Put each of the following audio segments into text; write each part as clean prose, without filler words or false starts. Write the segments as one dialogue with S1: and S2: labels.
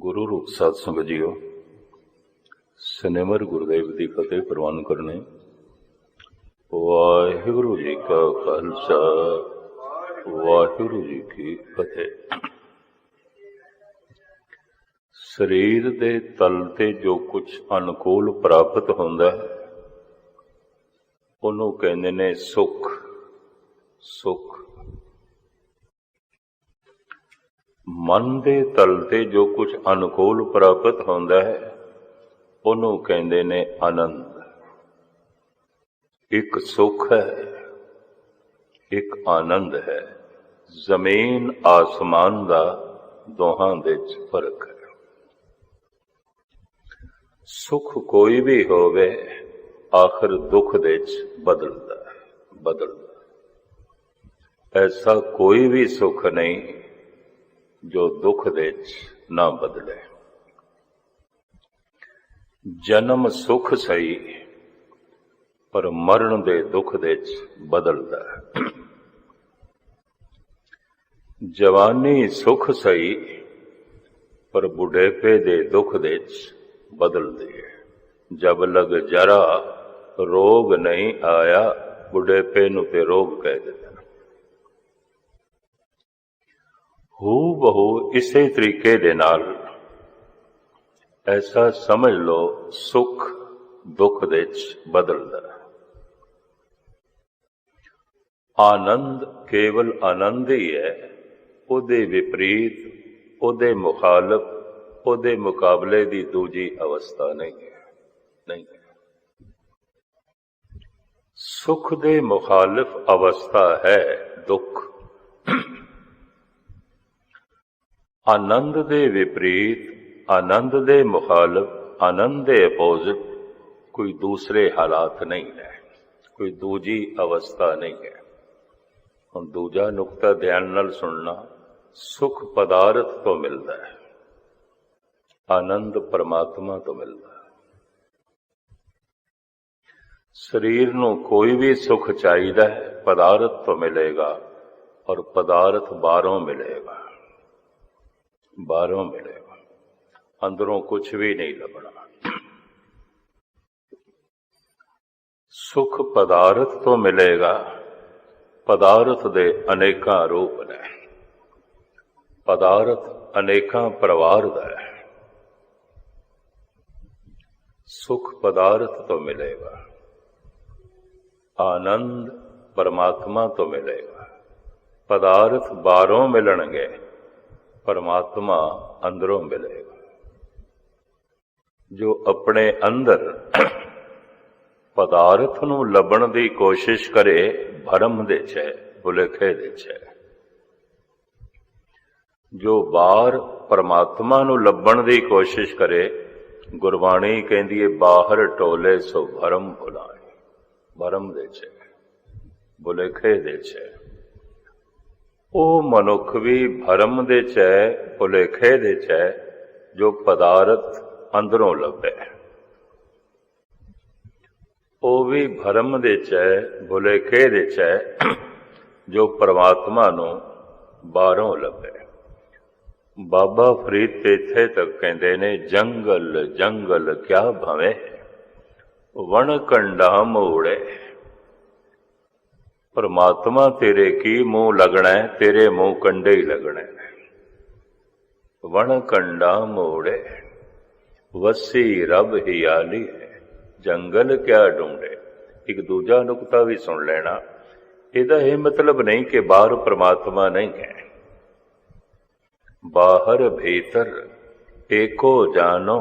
S1: गुरु रूप साध संगत जीओ, सिनेमर गुरुदेव की फतेह प्रवान करने। वाहिगुरु जी का खालसा, वाहिगुरु जी की फतेह। शरीर दे तल ते जो कुछ अनुकूल प्राप्त होंदा है उन्होंने कहते ने सुख। सुख मन दे तल ते जो कुछ अनुकूल प्राप्त होंदा है उन्होंने कहते ने आनंद। एक सुख है, एक आनंद है। जमीन आसमान दा दोहां दे च फर्क है। सुख कोई भी होवे आखिर दुख दे च बदलदा है। ऐसा कोई भी सुख नहीं जो दुख दे च ना बदले। जन्म सुख सही पर मरण दे दुख दे च बदलदा है। जवानी सुख सही पर बुढ़ेपे दे दुख दे च बदलदी है। जब लग जरा रोग नहीं आया, बुढ़ेपे नूं ते रोग कह दिता। हू बहु इसे तरीके दे नाल ऐसा समझ लो सुख दुख दे च बदलदा है। आनंद केवल आनंद ही है, उहदे विपरीत उहदे मुखालफ उहदे मुकाबले दी दूजी अवस्था नहीं है। सुख दे मुखालिफ अवस्था है दुख। आनंद दे विपरीत आनंद दे मुखालिफ आनंद दे अपोजिट कोई दूसरे हालात नहीं है, कोई दूजी अवस्था नहीं है। हुण दूजा नुकता ध्यान नाल सुनना। सुख पदार्थ तो मिलता है, आनंद परमात्मा तो मिलता है। शरीर नूं कोई भी सुख चाहिदा है, पदार्थ तो मिलेगा और पदार्थ बाहरों मिलेगा। बाहरों मिलेगा, अंदरों कुछ भी नहीं लभना। सुख पदार्थ तो मिलेगा, पदार्थ दे अनेकां रूप ने। पदार्थ अनेकां प्रवार दा है। सुख पदार्थ तो मिलेगा, आनंद परमात्मा तो मिलेगा। पदार्थ बाहरों मिलणगे, परमात्मा अंदरों मिलेगा। जो अपने अंदर पदार्थ नूं लभण दी कोशिश करे भरम दे च है, भुलेखे दे च है। जो बाहर परमात्मा नूं लभण दी कोशिश करे, गुरबाणी कहंदी है बाहर टोले सो भरम भुलाए। भरम दे च है, भुलेखे दे च है। ओ मनुख भी भरम दे च है, भुलेखे दे च है, जो पदार्थ अंदरों लभे। ओ भी भरम दे च है, भुलेखे दे च है, जो परमात्मा नूं बाहरों लभे। बाबा फरीद ते इत्थे तक कहंदे ने जंगल जंगल क्या भवे, वण कंडा मोड़े। परमात्मा तेरे की मुंह लगना है, तेरे मुंह कंडे ही लगने। वण कंडा मोड़े वसी रब हियाली है, जंगल क्या ढूंढे। एक दूजा नुकता भी सुन लेना। इहदा यह मतलब नहीं कि बाहर परमात्मा नहीं है। बाहर भीतर एको जानो,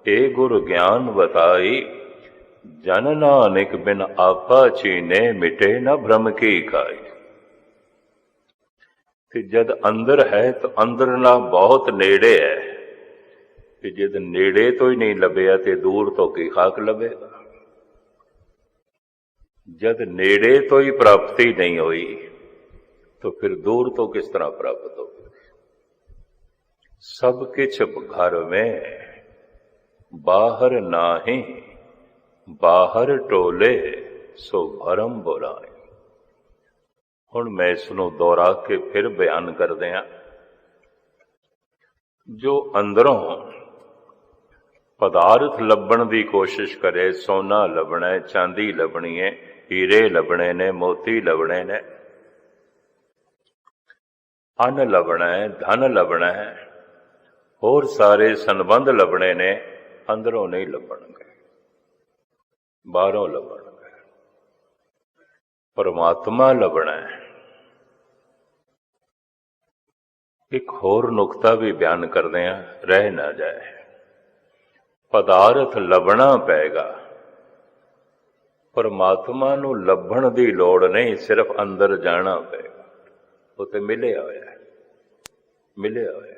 S1: ए गुर ज्ञान बताई। जन नानक बिन आपा चीने, मिटे न भ्रम की खाई। कि जद अंदर है तो अंदर ना बहुत नेड़े है। कि जद नेड़े तो ही नहीं लभ्या तो दूर तो की खाक लभेगा। जद नेड़े तो ही प्राप्ति नहीं हुई तो फिर दूर तो किस तरह प्राप्त होगी। सब किछ घर में बाहर नाही, बाहर टोले सो भरम बुलाए। हुण मैं इसनूं दोहरा के फिर बयान कर दिया। जो अंदरों पदार्थ लभण की कोशिश करे, सोना लभना है, चांदी लभनी है, हीरे लभने ने, मोती लभने ने, अन्न लभना है, धन लभना है, और सारे संबंध लभने ने, अंदरों नहीं लभणगे, बाहरों लभणगे। परमात्मा लभना है। एक होर नुकता भी बयान करते हैं, रह ना जाए। पदार्थ लभना पेगा, परमात्मा नूं लभण की लोड़ नहीं, सिर्फ अंदर जाना पेगा। वो तो मिलिया होया है, मिलिया होया है।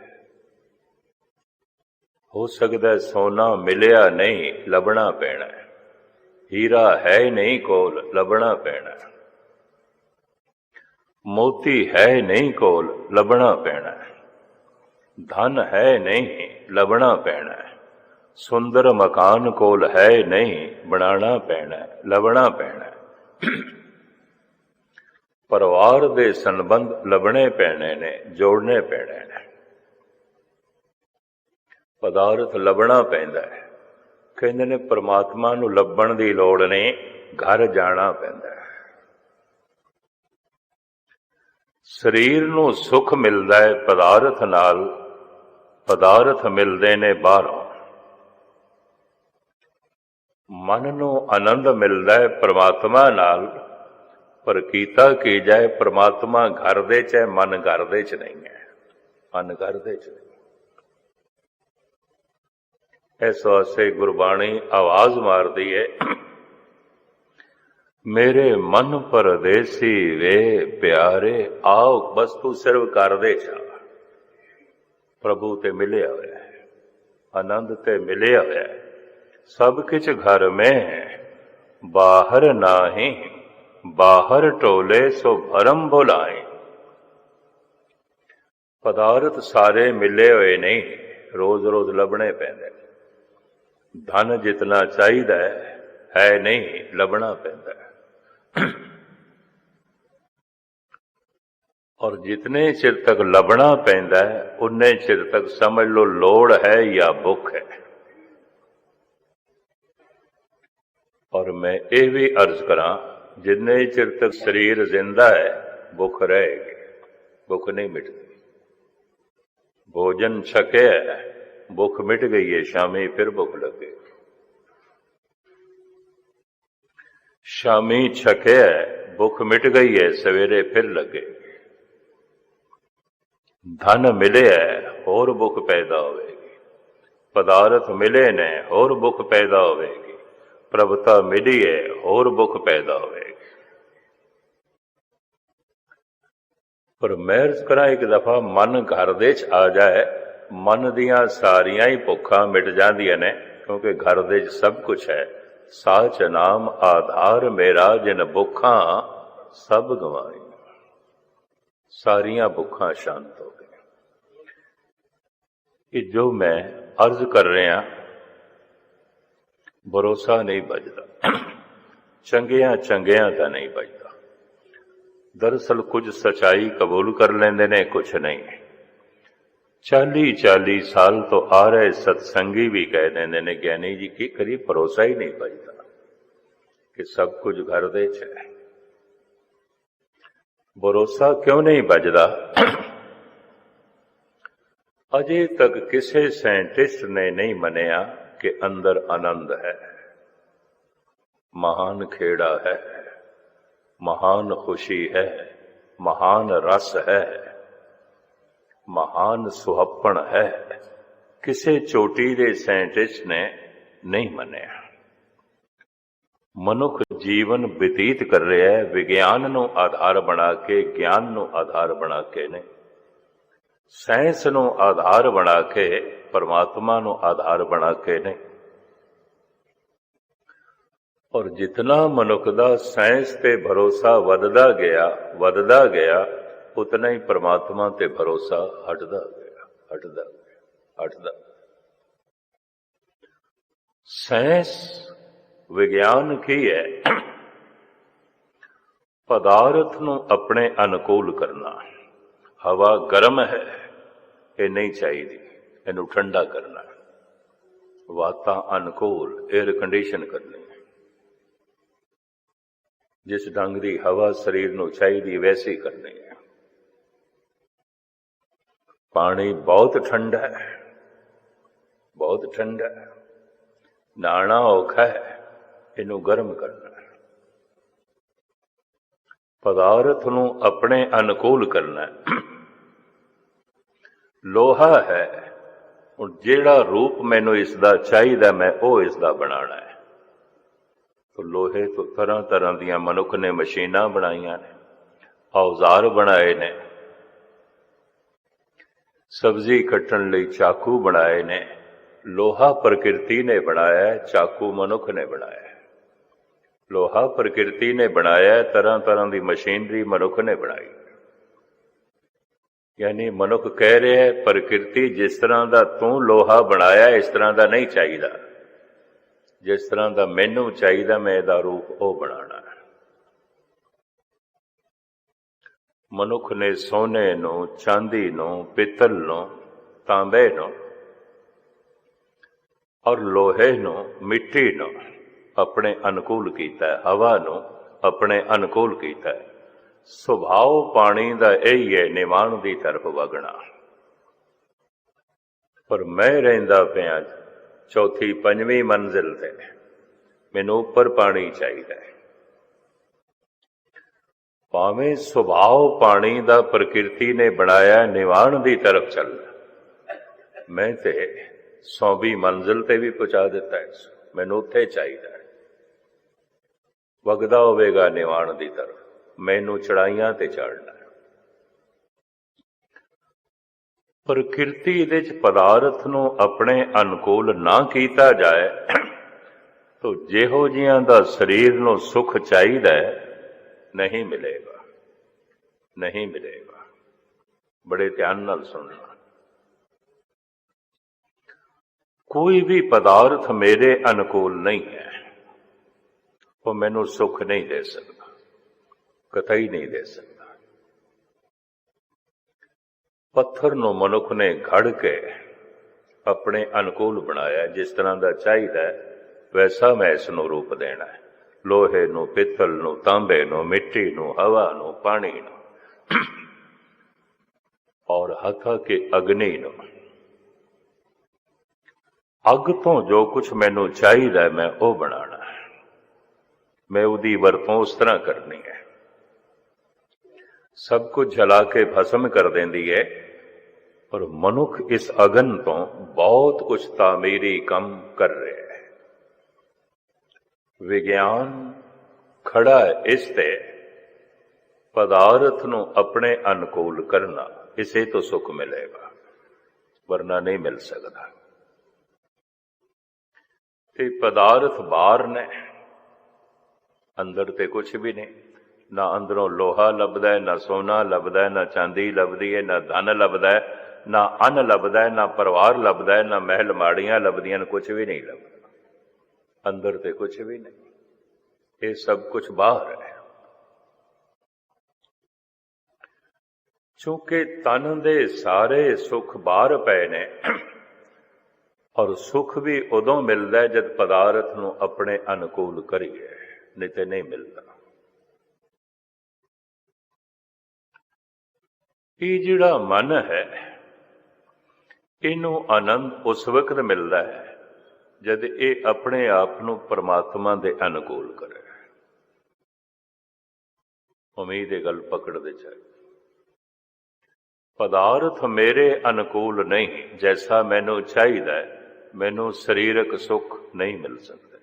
S1: हो सकता है सोना मिलिया नहीं, लभना पैना है। हीरा है नहीं कोल, लभना पैना है। मोती है नहीं कोल, लभना पैना है। धन है नहीं, लभना पैना है। सुंदर मकान कोल है नहीं, बनाना पैना है, लभना पैना है। परिवार दे संबंध लभने पैने ने, जोड़ने पैने ने। पदार्थ लभना पैंदा है। कहंदे ने परमात्मा नूं लभण दी लोड़ नहीं, घर जाना पैंदा है। शरीर नूं सुख मिलदा है पदार्थ नाल, पदार्थ मिलदे ने बाहरों। मन नूं आनंद मिलदा है परमात्मा नाल, पर कीता की जाए परमात्मा घर दे च है, मन घर दे च नहीं है, मन घर दे च नहीं। इस वास्ते गुरबाणी आवाज मारदी है, मेरे मन परदेसी वे प्यारे, आओ बस तू सिर्फ कर दे चा। प्रभु ते मिलिया होया है, आनंद ते मिलिया होया है। सब किछ घर में है, बाहर नाही, बाहर टोले सो भरम बुलाए। पदार्थ सारे मिले हुए नहीं, रोज रोज लभने पैंदे। धन जितना चाहिदा है नहीं, लभना पैंदा है। और जितने चिर तक लभना पैंदा है, उन्ने चिर तक समझ लो लोड़ है या भुख है। और मैं ये भी अर्ज करा, जिन्ने चिर तक शरीर जिंदा है, भुख रहेगी, भुख नहीं मिटती। भोजन छके है, भुख मिट गई है, शामी फिर भुख लगे। शामी छके है, भुख मिट गई है, सवेरे फिर लगे। धन मिले है, और भुख पैदा होगी। पदार्थ मिले ने, और भुख पैदा होगी। प्रभुता मिली है, और भुख पैदा होगी। पर महर्ज करा एक दफा मन घर दे च आ जाए, मन दियां सारियां ही भुखा मिट जांदियां ने, क्योंकि घर दे च सब कुछ है। साच नाम आधार मेरा, जिन भुखा सब गवाई। सारियां भुखा शांत हो गई। कि जो मैं अर्ज कर रहा, भरोसा नहीं बजदा, चंगिया चंगिया का नहीं बजदा। दरअसल कुछ सच्चाई कबूल कर लेंदे ने, कुछ नहीं। 40-40 साल तो आ रहे सत्संगी भी कह देंदे ने, ज्ञानी जी की करी, भरोसा ही नहीं बजदा कि सब कुछ घर दे च है। भरोसा क्यों नहीं बजदा? अजे तक किसी साइंटिस्ट ने नहीं मनिया कि अंदर आनंद है, महान खेड़ा है, महान खुशी है, महान रस है, महान सुहप्पण है। किसी चोटी दे साइंटिस्ट ने नहीं मनिया। मनुख जीवन व्यतीत कर रहा है विज्ञान नूं आधार बना के, ज्ञान नूं आधार बना के नहीं, साइंस नूं आधार बना के, परमात्मा नूं आधार बना के नहीं। और जितना मनुख दा साइंस ते भरोसा वधदा गया, उतना ही परमात्मा ते भरोसा हटदा गया। साइंस विज्ञान की है, पदार्थ नूं अपने अनुकूल करना। हवा गर्म है, ये नहीं चाहिए, इनू ठंडा करना, वातां अनुकूल एयर कंडीशन करनी, जिस ढंग की हवा शरीर नू चाहिदी वैसी करनी है। पानी बहुत ठंडा है, बहुत ठंडा है, नहाना औखा है, इनू गर्म करना है। पदार्थ नू अपने अनुकूल करना है। लोहा है, हुण जिहड़ा रूप मैनू इसदा चाहिदा मैं वो इसदा बनाना है। तो लोहे तो तरह तरह दियां मनुख ने मशीनां बनाईयां ने, औजार बनाए ने, सब्जी कट्टण लई चाकू बनाए ने। लोहा प्रकृति ने बनाया है, चाकू मनुख ने बनाया है। लोहा प्रकृति ने बनाया है, तरह तरह की मशीनरी मनुख ने बनाई। यानी मनुख कह रहे हैं प्रकृति जिस तरह का तू लोहा बनाया इस तरह का नहीं चाहिए, जिस तरह का मैनू चाहिए मैं इहदा रूप वो बनाना है। मनुख ने सोने नू, चांदी नू, पित्तल नू, तांबे नू और लोहे नू, मिट्टी नू अपने अनुकूल कीता है, हवा नू अपने अनुकूल कीता है। सुभाव पानी दा यही है निवाण की तरफ वगना। पर मैं रहिंदा पिया चौथी पंजवीं मंजिल ते, मैनू उपर पानी चाहिए। भावें सुभाव पानी दा प्रकृति ने बनाया निवाण की तरफ चलना, मैं ते 100वीं मंजिल ते भी पहुंचा दिता है, मैनू उत्थे चाहिए। वगदा होवेगा निवाण की तरफ, मैनू चढ़ाइयां ते चढ़ना। प्रकृति दे च पदार्थ नू अपने अनुकूल ना कीता जाए तो जिहो जिहां दा शरीर नू सुख चाहिदा है नहीं मिलेगा, नहीं मिलेगा। बड़े ध्यान नाल सुनना। कोई भी पदार्थ मेरे अनुकूल नहीं है, वो मैनू सुख नहीं दे सकता, कतई नहीं दे सकता। पत्थर नू मनुख ने घड़ के अपने अनुकूल बनाया, जिस तरह का चाहिए वैसा मैं इसनू रूप देना है। लोहे नू, पित्तल नू, तांबे नू, मिट्टी नू, हवा नू, पानी नू और हथा के अग्नि नू। अग तो जो कुछ मैनू चाहिए मैं वो बनाना है, मैं उदी वरतों उस तरह करनी है। सब कुछ जला के भस्म कर देंदी है, और मनुख इस अगन तो बहुत कुछ तामीरी कम कर रहे हैं। विज्ञान खड़ा है इस ते पदार्थ नू अपने अनुकूल करना, इसे तो सुख मिलेगा, वरना नहीं मिल सकता। ते पदार्थ बाहर ने, अंदर ते कुछ भी नहीं। ना अंदरों लोहा लभदा है, ना सोना लभदा है, ना चांदी लभदी है, ना धन लभदा है, ना अन्न लभदा है, ना परिवार लभदा है, ना महल माड़ियां लभदियां, कुछ भी नहीं लभदा। अंदर ते कुछ भी नहीं, ये सब कुछ बाहर है। चूंकि तन दे सारे सुख बाहर पए ने, और सुख भी उदों मिलता है जब पदार्थ नू अपने अनुकूल करिए, नहीं तो नहीं मिलता। ये जिहड़ा मन है, इनू आनंद उस वक्त मिलता है जद ये अपने आप नू परमात्मा दे अनुकूल करे। उम्मीद है गल पकड़ दे चाहिए। पदार्थ मेरे अनुकूल नहीं, जैसा मैनू चाहिए मैनू शरीरक सुख नहीं मिल सकता।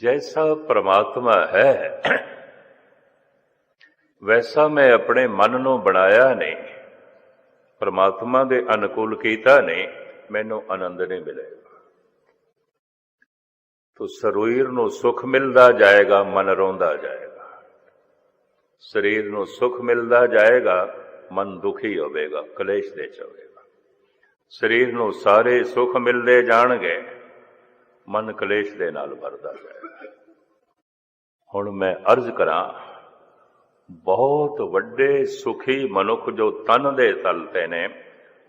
S1: जैसा परमात्मा है वैसा मैं अपने मन नू बनाया नहीं, परमात्मा दे अनुकूल कीता नहीं, मैनू आनंद नहीं मिलेगा। तो शरीर नू सुख मिलता जाएगा, मन रोंदा जाएगा। शरीर नू सुख मिलता जाएगा, मन दुखी होवेगा, कलेश दे च होवेगा। शरीर नू सारे सुख मिलते जाणगे, मन कलेश दे नाल भरदा जाएगा। हुण मैं अर्ज करां, बहुत वड्डे सुखी मनुख जो तन दे तल ते ने,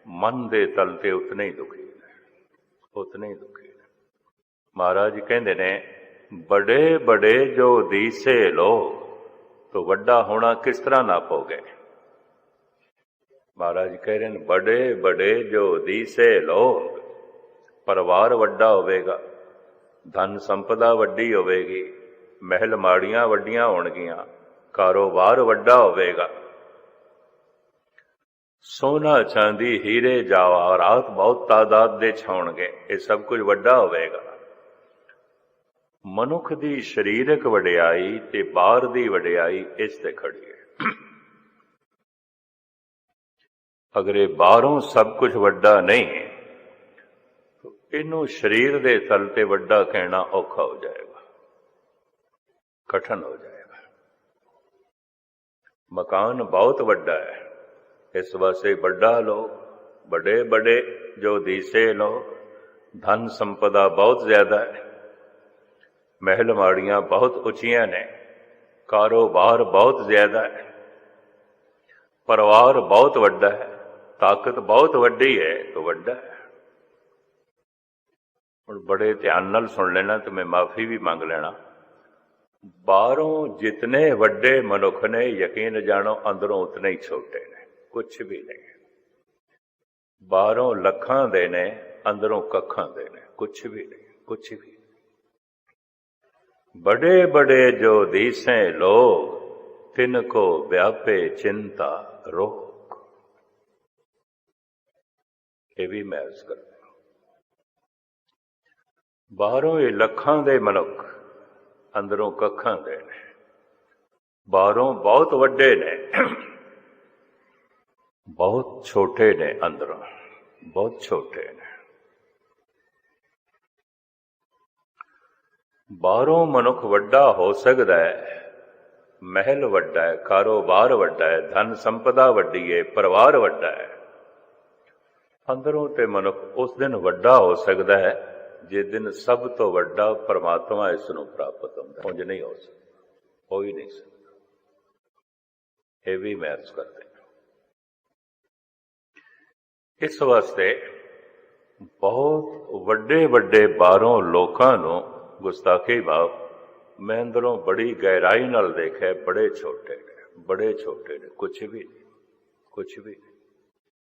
S1: मन के तल ते उतने ही दुखी ने, उतने ही दुखी ने। महाराज कहते ने बड़े बड़े जो दीसे लोग, तो वड्डा होना किस तरह नापोगे। महाराज कह रहे हैं बड़े बड़े जो दीसे लोग, परिवार वड्डा होवेगा, धन संपदा वड्डी होवेगी, महल माड़ियां वड्डियां होणगियां, कारोबार वड्डा होवेगा, सोना चांदी हीरे जवाहरात बहुत तादाद दे होणगे, ये सब कुछ वड्डा होवेगा। मनुख दी शरीरक वडियाई ते बाहर दी वडियाई इस ते खड़ी है। अगर ये बाहरों सब कुछ वड्डा नहीं तो इनू शरीर दे तल ते वड्डा कहना औखा हो जाएगा, कठिन हो जाएगा। मकान बहुत वड्डा है, इस वास्ते वड्डा लोग, बड़े बड़े जो दीसे लोग, धन संपदा बहुत ज्यादा है, महल माड़ियां बहुत उचियां ने, कारोबार बहुत ज्यादा है, परिवार बहुत वड्डा है, ताकत बहुत वड्डी है, तो वड्डा है। और बड़े ध्यान नाल सुन लेना, तो मैं माफी भी मांग लेना। बाहरों जितने वड्डे मनुख ने, यकीन जानो अंदरों उतने ही छोटे ने, कुछ भी नहीं। बाहरों लखां दे ने, अंदरों कखां दे ने, कुछ भी नहीं, कुछ भी नहीं। बड़े बड़े जो दीसे लोग, तिनको व्यापे चिंता रोग। ये भी मैं अर्ज करता हूं। बाहरों ये लखां दे मनुख, अंदरों कखां दे ने। बाहरों बहुत वड्डे ने, बहुत छोटे ने, अंदरों बहुत छोटे ने। बाहरों मनुख वड्डा हो सकता है, महल वड्डा है, कारोबार वड्डा है, धन संपदा वड्डी है, परिवार वड्डा है। अंदरों ते मनुख उस दिन वड्डा हो सकता है जिस दिन सब तो वड्डा परमात्मा इसनों प्राप्त होता, उंज नहीं हो सकता, हो ही नहीं सकता। ये भी मैं अर्ज करते हैं। इस वास्ते बहुत वड्डे वड्डे बाहरों लोकां नूं गुस्ताखी भाव मैं अंदरों बड़ी गहराई नाल देखा, बड़े छोटे ने, बड़े छोटे ने, कुछ भी नहीं, कुछ भी नहीं।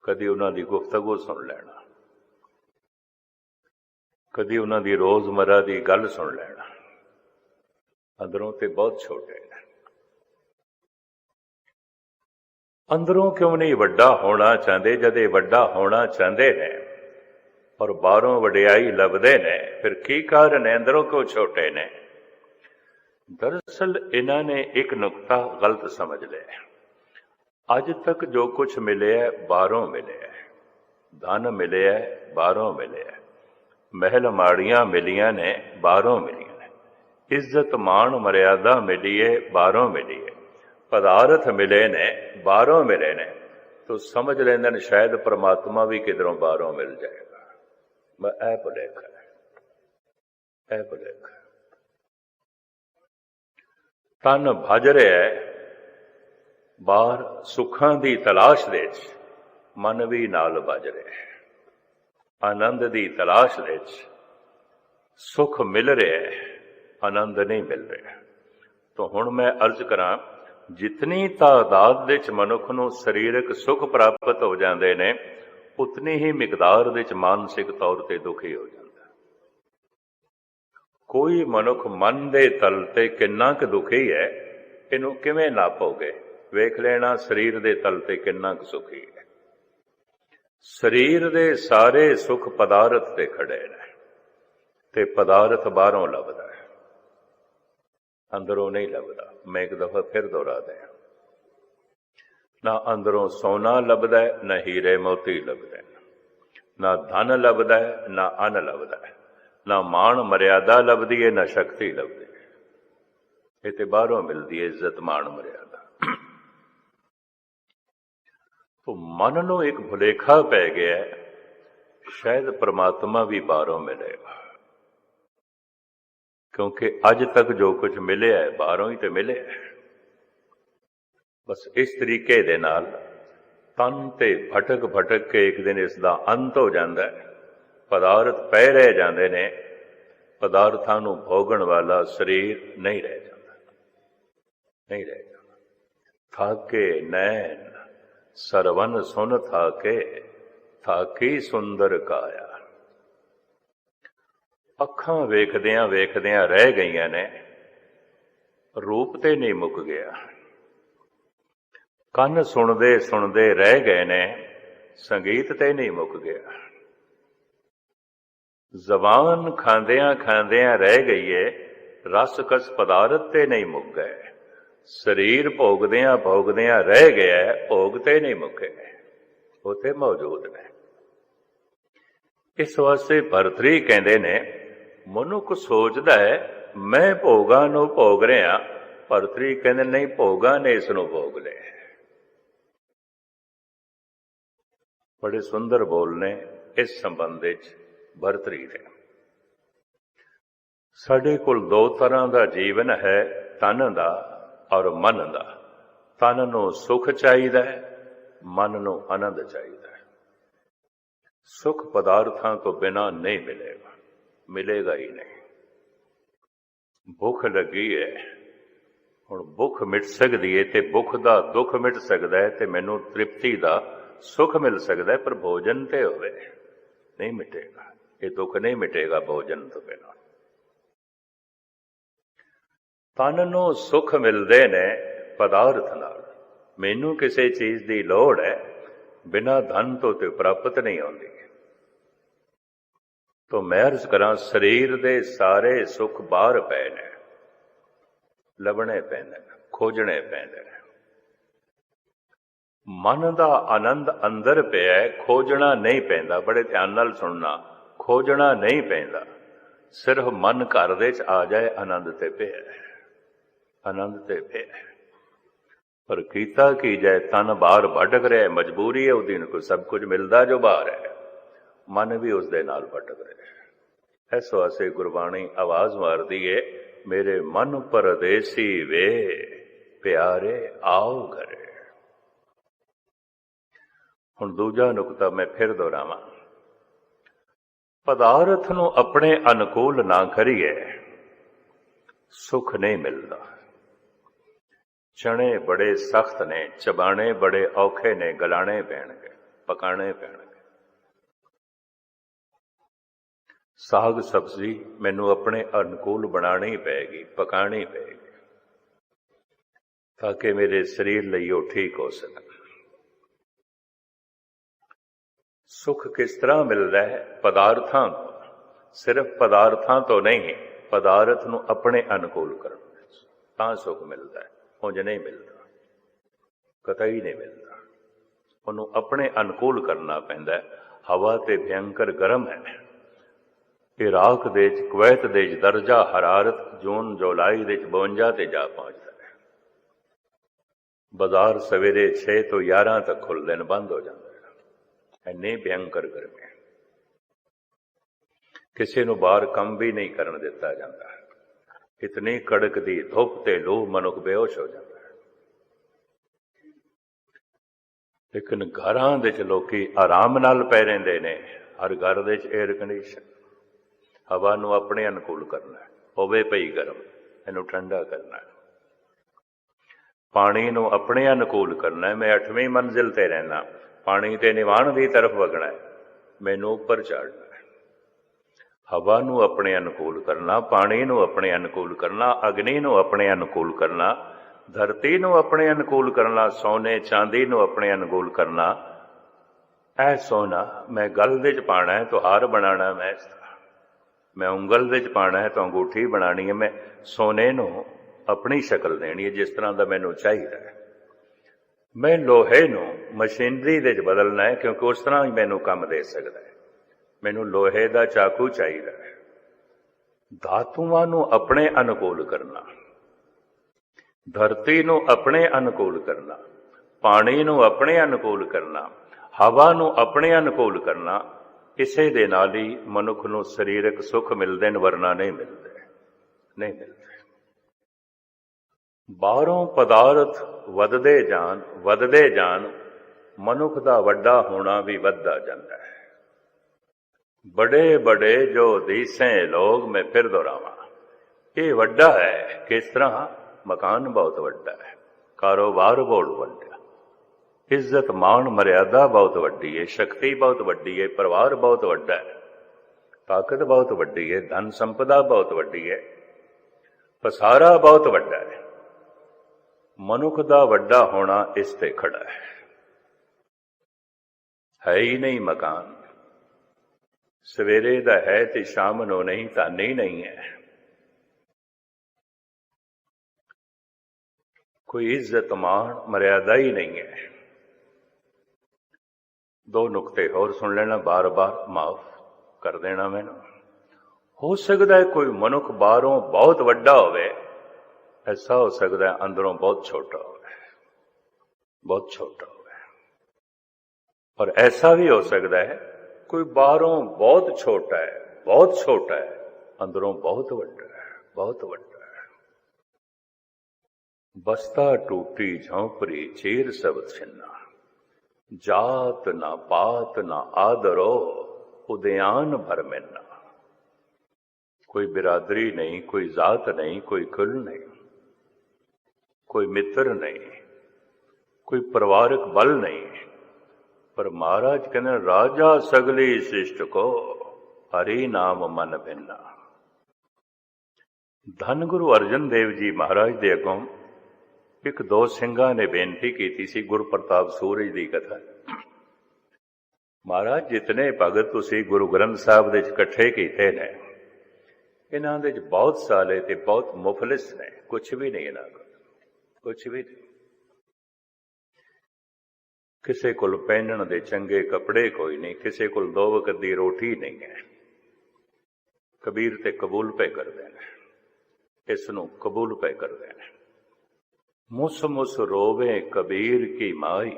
S1: कदी उन्हां दी गुफ्तगू सुन लेना, कदी उन्हां दी रोजमर्रा दी गल सुन लेना, अंदरों ते बहुत छोटे ने। अंदरों क्यों नहीं वड्डा होना चाहते, जद ये वड्डा होना चाहते ने और बाहरों वडियाई लभदे ने, फिर की कारण है अंदरों क्यों छोटे ने। दरअसल इन्हां ने एक नुकता गलत समझ लिया। अज तक जो कुछ मिले है बाहरों मिले है, धन मिले है बाहरों मिले है, महल माड़ियां मिलियां ने बाहरों मिलियां ने, इज्जत मान मर्यादा मिली है बाहरों मिली है, पदार्थ मिले ने बाहरों मिले ने, तो समझ लेंदे शायद परमात्मा भी किधरों बाहरों मिल जाएगा। ऐ भुलेखा है, ऐ भुलेखा। तन भज रहा है बाहर सुखां दी तलाश दे, मन भी नाल भज रहा है, आनंद दी तलाश दे, सुख मिल रहा है, आनंद नहीं मिल रहा। तो हुण मैं अर्ज करां, जितनी तादाद दे मनुख नूं शरीरक सुख प्राप्त हो जाते ने, उतनी ही मिकदार दे मानसिक तौर पर दुखी हो जाता। कोई मनुख मन दे तल ते किन्ना क दुखी है, इनू किवें नापोगे। वेख लेना शरीर दे तल ते किन्ना क सुखी है। शरीर दे सारे सुख पदार्थ ते खड़े ने, ते पदार्थ बाहरों लभदा है, अंदरों नहीं लभदा। मैं एक दफा फिर दोहरा दें, ना अंदरों सोना लभदा है, ना हीरे मोती लभदा है, ना धन लभदा है, ना अन लभदा है, ना मान मर्यादा लभदी है, ना शक्ति लभदी है। ये तो बाहरों मिलती है इज्जत मान मर्यादा। तो मन नूं एक भुलेखा पै गया है, शायद परमात्मा भी बाहरों मिलेगा, क्योंकि अज तक जो कुछ मिले है बाहरों ही तो मिले है। बस इस तरीके दे नाल तन ते भटक भटक के एक दिन इसका अंत हो जाता है। पदार्थ पै रह जाते ने, पदार्थां नूं भोगण वाला शरीर नहीं रह जाता, नहीं रह जाता। थाके नैन सरवन सुन थाके, थाकी सुंदर काया। अखां वेखदियां वेखदियां रह गईयां ने, रूप ते नहीं मुक गया। ਕੰਨ ਸੁਣਦੇ ਸੁਣਦੇ ਰਹਿ ਗਏ ਨੇ, ਸੰਗੀਤ ਤੇ ਨਹੀਂ ਮੁੱਕ ਗਿਆ। ਜ਼ਬਾਨ ਖਾਂਦਿਆਂ ਖਾਂਦਿਆਂ ਰਹਿ ਗਈ ਏ, ਰਸ ਕਸ ਪਦਾਰਥ ਤੇ ਨਹੀਂ ਮੁੱਕ ਗਏ। ਸਰੀਰ ਭੋਗਦਿਆਂ ਭੋਗਦਿਆਂ ਰਹਿ ਗਿਆ, ਭੋਗ ਤੇ ਨਹੀਂ ਮੁੱਕੇ, ਉੱਥੇ ਮੌਜੂਦ ਨੇ। ਇਸ ਵਾਸਤੇ ਭਰਤਰੀ ਕਹਿੰਦੇ ਨੇ, ਮਨੁੱਖ ਸੋਚਦਾ ਹੈ ਮੈਂ ਭੋਗਾਂ ਨੂੰ ਭੋਗ ਰਿਹਾ। ਭਰਤਰੀ ਕਹਿੰਦੇ ਨਹੀਂ, ਭੋਗਾਂ ਨੇ ਇਸ ਨੂੰ ਭੋਗ ਲਿਆ। बड़े सुंदर बोल ने इस संबंध भरतरी दे। साडे कोल दो तरह का जीवन है, तन का और मन का। तन नूं सुख चाहिए, मन नूं आनंद चाहिए। सुख पदार्थां तो बिना नहीं मिलेगा, मिलेगा ही नहीं। भुख लगी है, हुण भुख मिट सकती है तो भुख का दुख मिट सकता है, तो मैनूं तृप्ति का सुख मिल सकता है, पर भोजन ते होवे नहीं मिटेगा। ये दुख नहीं मिटेगा भोजन तो बिना। तन नूं सुख मिलदे ने पदार्थ नाल। मैनू किसी चीज की लोड़ है, बिना धन तो प्राप्त नहीं होती। तो मैं अर्ज करा, शरीर दे सारे सुख बाहर पए ने, लभने पैंदे ने, खोजने पैंदे ने। मन का आनंद अंदर पिया, खोजना नहीं पैंदा। बड़े ध्यान नाल सुनना, खोजना नहीं पैंदा। सिर्फ मन घर दे च आ जाए, आनंद ते पिया, आनंद ते पिया। पर कीता की जाए, तन बाहर भटक रहा है, मजबूरी है उसदी, कोई सब कुछ मिलता जो बाहर है, मन भी उसदे नाल भटक रहा है। इस वास्ते गुरबाणी आवाज मारदी है, मेरे मन परदेसी वे प्यारे आओ घरे। हुण दूजा नुकता मैं फिर दोहरावां, पदार्थ नूं अपने अनुकूल ना करिए, सुख नहीं मिलता। चने बड़े सख्त ने, चबाने बड़े औखे ने, गलाने पैणगे, पकाने पैणगे। साग सब्जी मैनू अपने अनुकूल बनानी पैगी, पकानी पैगी, ताकि मेरे शरीर लिए वो ठीक हो सके। सुख किस तरह मिलता है? पदार्थां तो, सिर्फ पदार्थां तो नहीं, पदार्थ नूं अपने अनुकूल करना तां सुख मिलता है, उंज नहीं मिलता, कतई नहीं मिलता। उन्होंने अपने अनुकूल करना पैंदा है। हवा ते भयंकर गर्म है, इराक दे कुवैत दे दर्जा हरारत जून जुलाई दे 52 ते जा पहुंचता है। बाजार सवेरे 6 तो 11 तक खुलते हैं, बंद हो जाते, इन्नी भयंकर गर्मी। किसी नूं बाहर काम भी नहीं करन दिता जाता। इतनी कड़क दी धुप ते लू मनुख बेहोश हो जाता है। लेकिन घरां दे च लोकी आराम नाल पै रहिंदे ने। हर घर दे च एयर कंडीशन, हवा नूं अपने अनुकूल करना है, होवे पई गर्म, इनू ठंडा करना है। पानी नूं अपने अनुकूल करना है। मैं 8वीं मंजिल ते रहना, पानी ते निवाण की तरफ वगना है, मैनू उपर चढ़ना है। हवा नूं अपने अनुकूल करना, पानी नूं अपने अनुकूल करना, अग्नि नूं अपने अनुकूल करना, धरती नूं अपने अनुकूल करना, सोने चांदी नूं अपने अनुकूल करना। ऐ सोना मैं गल दे च पाना है तो हार बनाना, मैं उंगल दे च पाना है तो अंगूठी बनानी है। मैं सोने नूं अपनी शक्ल देनी है जिस तरह का मैनू चाहिए है। मैं लोहे नूं मशीनरी दे च बदलना है क्योंकि उस तरह ही मैनू काम दे सकता है। मैनू लोहे का चाकू चाहिए है। धातुआं नूं अपने अनुकूल करना, धरती नूं अपने अनुकूल करना, पानी नूं अपने अनुकूल करना, हवा नूं अपने अनुकूल करना। इसे दे नाल ही मनुख नूं शरीरक सुख मिलदे ने, वरना नहीं मिलते, नहीं मिलते। बाहरों पदार्थ वधदे जान ਮਨੁੱਖ ਦਾ ਵੱਡਾ ਹੋਣਾ ਵੀ ਵੱਧਦਾ ਜਾਂਦਾ ਹੈ। ਬੜੇ ਬੜੇ ਜੋ ਦੀਸੇ ਲੋਗ, ਮੈਂ ਫਿਰ ਦੁਹਰਾਵਾਂ, ਇਹ ਵੱਡਾ ਹੈ। ਕਿਸ ਤਰ੍ਹਾਂ? ਮਕਾਨ ਬਹੁਤ ਵੱਡਾ ਹੈ, ਕਾਰੋਬਾਰ ਬਹੁਤ ਵੱਡਾ, ਇੱਜ਼ਤ ਮਾਣ ਮਰਿਆਦਾ ਬਹੁਤ ਵੱਡੀ ਹੈ, ਸ਼ਕਤੀ ਬਹੁਤ ਵੱਡੀ ਹੈ, ਪਰਿਵਾਰ ਬਹੁਤ ਵੱਡਾ ਹੈ, ਤਾਕਤ ਬਹੁਤ ਵੱਡੀ ਹੈ, ਧਨ ਸੰਪਦਾ ਬਹੁਤ ਵੱਡੀ ਹੈ, ਪਸਾਰਾ ਬਹੁਤ ਵੱਡਾ ਹੈ। ਮਨੁੱਖ ਦਾ ਵੱਡਾ ਹੋਣਾ ਇਸ ਤੇ ਖੜਾ ਹੈ ਹੀ ਨਹੀਂ ਮਕਾਨ। ਸਵੇਰੇ ਦਾ ਹੈ ਤੇ ਸ਼ਾਮ ਨੂੰ ਨਹੀਂ, ਧਨ ਹੀ ਨਹੀਂ ਹੈ। ਕੋਈ ਇੱਜ਼ਤ ਮਾਣ ਮਰਿਆਦਾ ਹੀ ਨਹੀਂ ਹੈ। ਦੋ ਨੁਕਤੇ ਹੋਰ ਸੁਣ ਲੈਣਾ, ਬਾਰ-ਬਾਰ ਮਾਫ ਕਰ ਦੇਣਾ ਮੈਨੂੰ। ਹੋ ਸਕਦਾ ਹੈ ਕੋਈ ਮਨੁੱਖ ਬਾਹਰੋਂ ਬਹੁਤ ਵੱਡਾ ਹੋਵੇ, ਐਸਾ ਹੋ ਸਕਦਾ ਹੈ ਅੰਦਰੋਂ ਬਹੁਤ ਛੋਟਾ ਹੋਵੇ, ਬਹੁਤ ਛੋਟਾ ਹੋਵੇ। ਔਰ ਐਸਾ ਵੀ ਹੋ ਸਕਦਾ ਹੈ ਕੋਈ ਬਾਹਰੋਂ ਬਹੁਤ ਛੋਟਾ ਹੈ, ਬਹੁਤ ਛੋਟਾ ਹੈ, ਅੰਦਰੋਂ ਬਹੁਤ ਵੱਡਾ ਹੈ, ਬਹੁਤ ਵੱਡਾ ਹੈ। ਬਸਤਾ ਟੂਟੀ ਝੌਂਪੜੀ ਚੀਰ ਸਬਦ ਛਿੰਨਾ, ਜਾਤ ਨਾ ਪਾਤ ਨਾ ਆਦਰੋ, ਉਦਿਆਨ ਭਰ ਮੈਨਾ। ਕੋਈ ਬਿਰਾਦਰੀ ਨਹੀਂ, ਕੋਈ ਜ਼ਾਤ ਨਹੀਂ, ਕੋਈ ਕੁਲ ਨਹੀਂ, ਕੋਈ ਮਿੱਤਰ ਨਹੀਂ, ਕੋਈ ਪਰਿਵਾਰਕ ਬਲ ਨਹੀਂ। ਪਰ ਮਹਾਰਾਜ ਕਹਿੰਦੇ ਰਾਜਾ ਸਗਲੀ ਸ੍ਰਿਸ਼ਟ ਕੋ, ਹਰੀ ਨਾਮ ਮਨ ਬਿਨਾ। ਧੰਨ ਗੁਰੂ ਅਰਜਨ ਦੇਵ ਜੀ ਮਹਾਰਾਜ ਦੇ ਅੱਗੋਂ ਇੱਕ ਦੋ ਸਿੰਘਾਂ ਨੇ ਬੇਨਤੀ ਕੀਤੀ ਸੀ। ਗੁਰਪ੍ਰਤਾਪ ਸੂਰਜ ਦੀ ਕਥਾ। ਮਹਾਰਾਜ ਜਿਤਨੇ ਭਗਤ ਤੁਸੀਂ ਗੁਰੂ ਗ੍ਰੰਥ ਸਾਹਿਬ ਦੇ ਇਕੱਠੇ ਕੀਤੇ ਨੇ, ਇਹਨਾਂ ਦੇ ਵਿੱਚ ਬਹੁਤ ਸਾਲੇ ਤੇ ਬਹੁਤ ਮੁਫਲਿਸ ਨੇ, ਕੁਛ ਵੀ ਨਹੀਂ ਇਹਨਾਂ ਕੋਲ, ਕੁਛ ਵੀ ਨਹੀਂ। ਕਿਸੇ ਕੋਲ ਪਹਿਨਣ ਦੇ ਚੰਗੇ ਕੱਪੜੇ ਕੋਈ ਨਹੀਂ, ਕਿਸੇ ਕੋਲ ਦੋ ਵਕਤ ਦੀ ਰੋਟੀ ਨਹੀਂ ਹੈ। ਕਬੀਰ ਤੇ ਕਬੂਲ ਪੈ ਕਰਦੇ ਨੇ, ਇਸ ਨੂੰ ਕਬੂਲ ਪੈ ਕਰਦੇ ਨੇ। ਮੁਸ ਮੁਸ ਰੋਵੇ ਕਬੀਰ ਕੀ ਮਾਈ,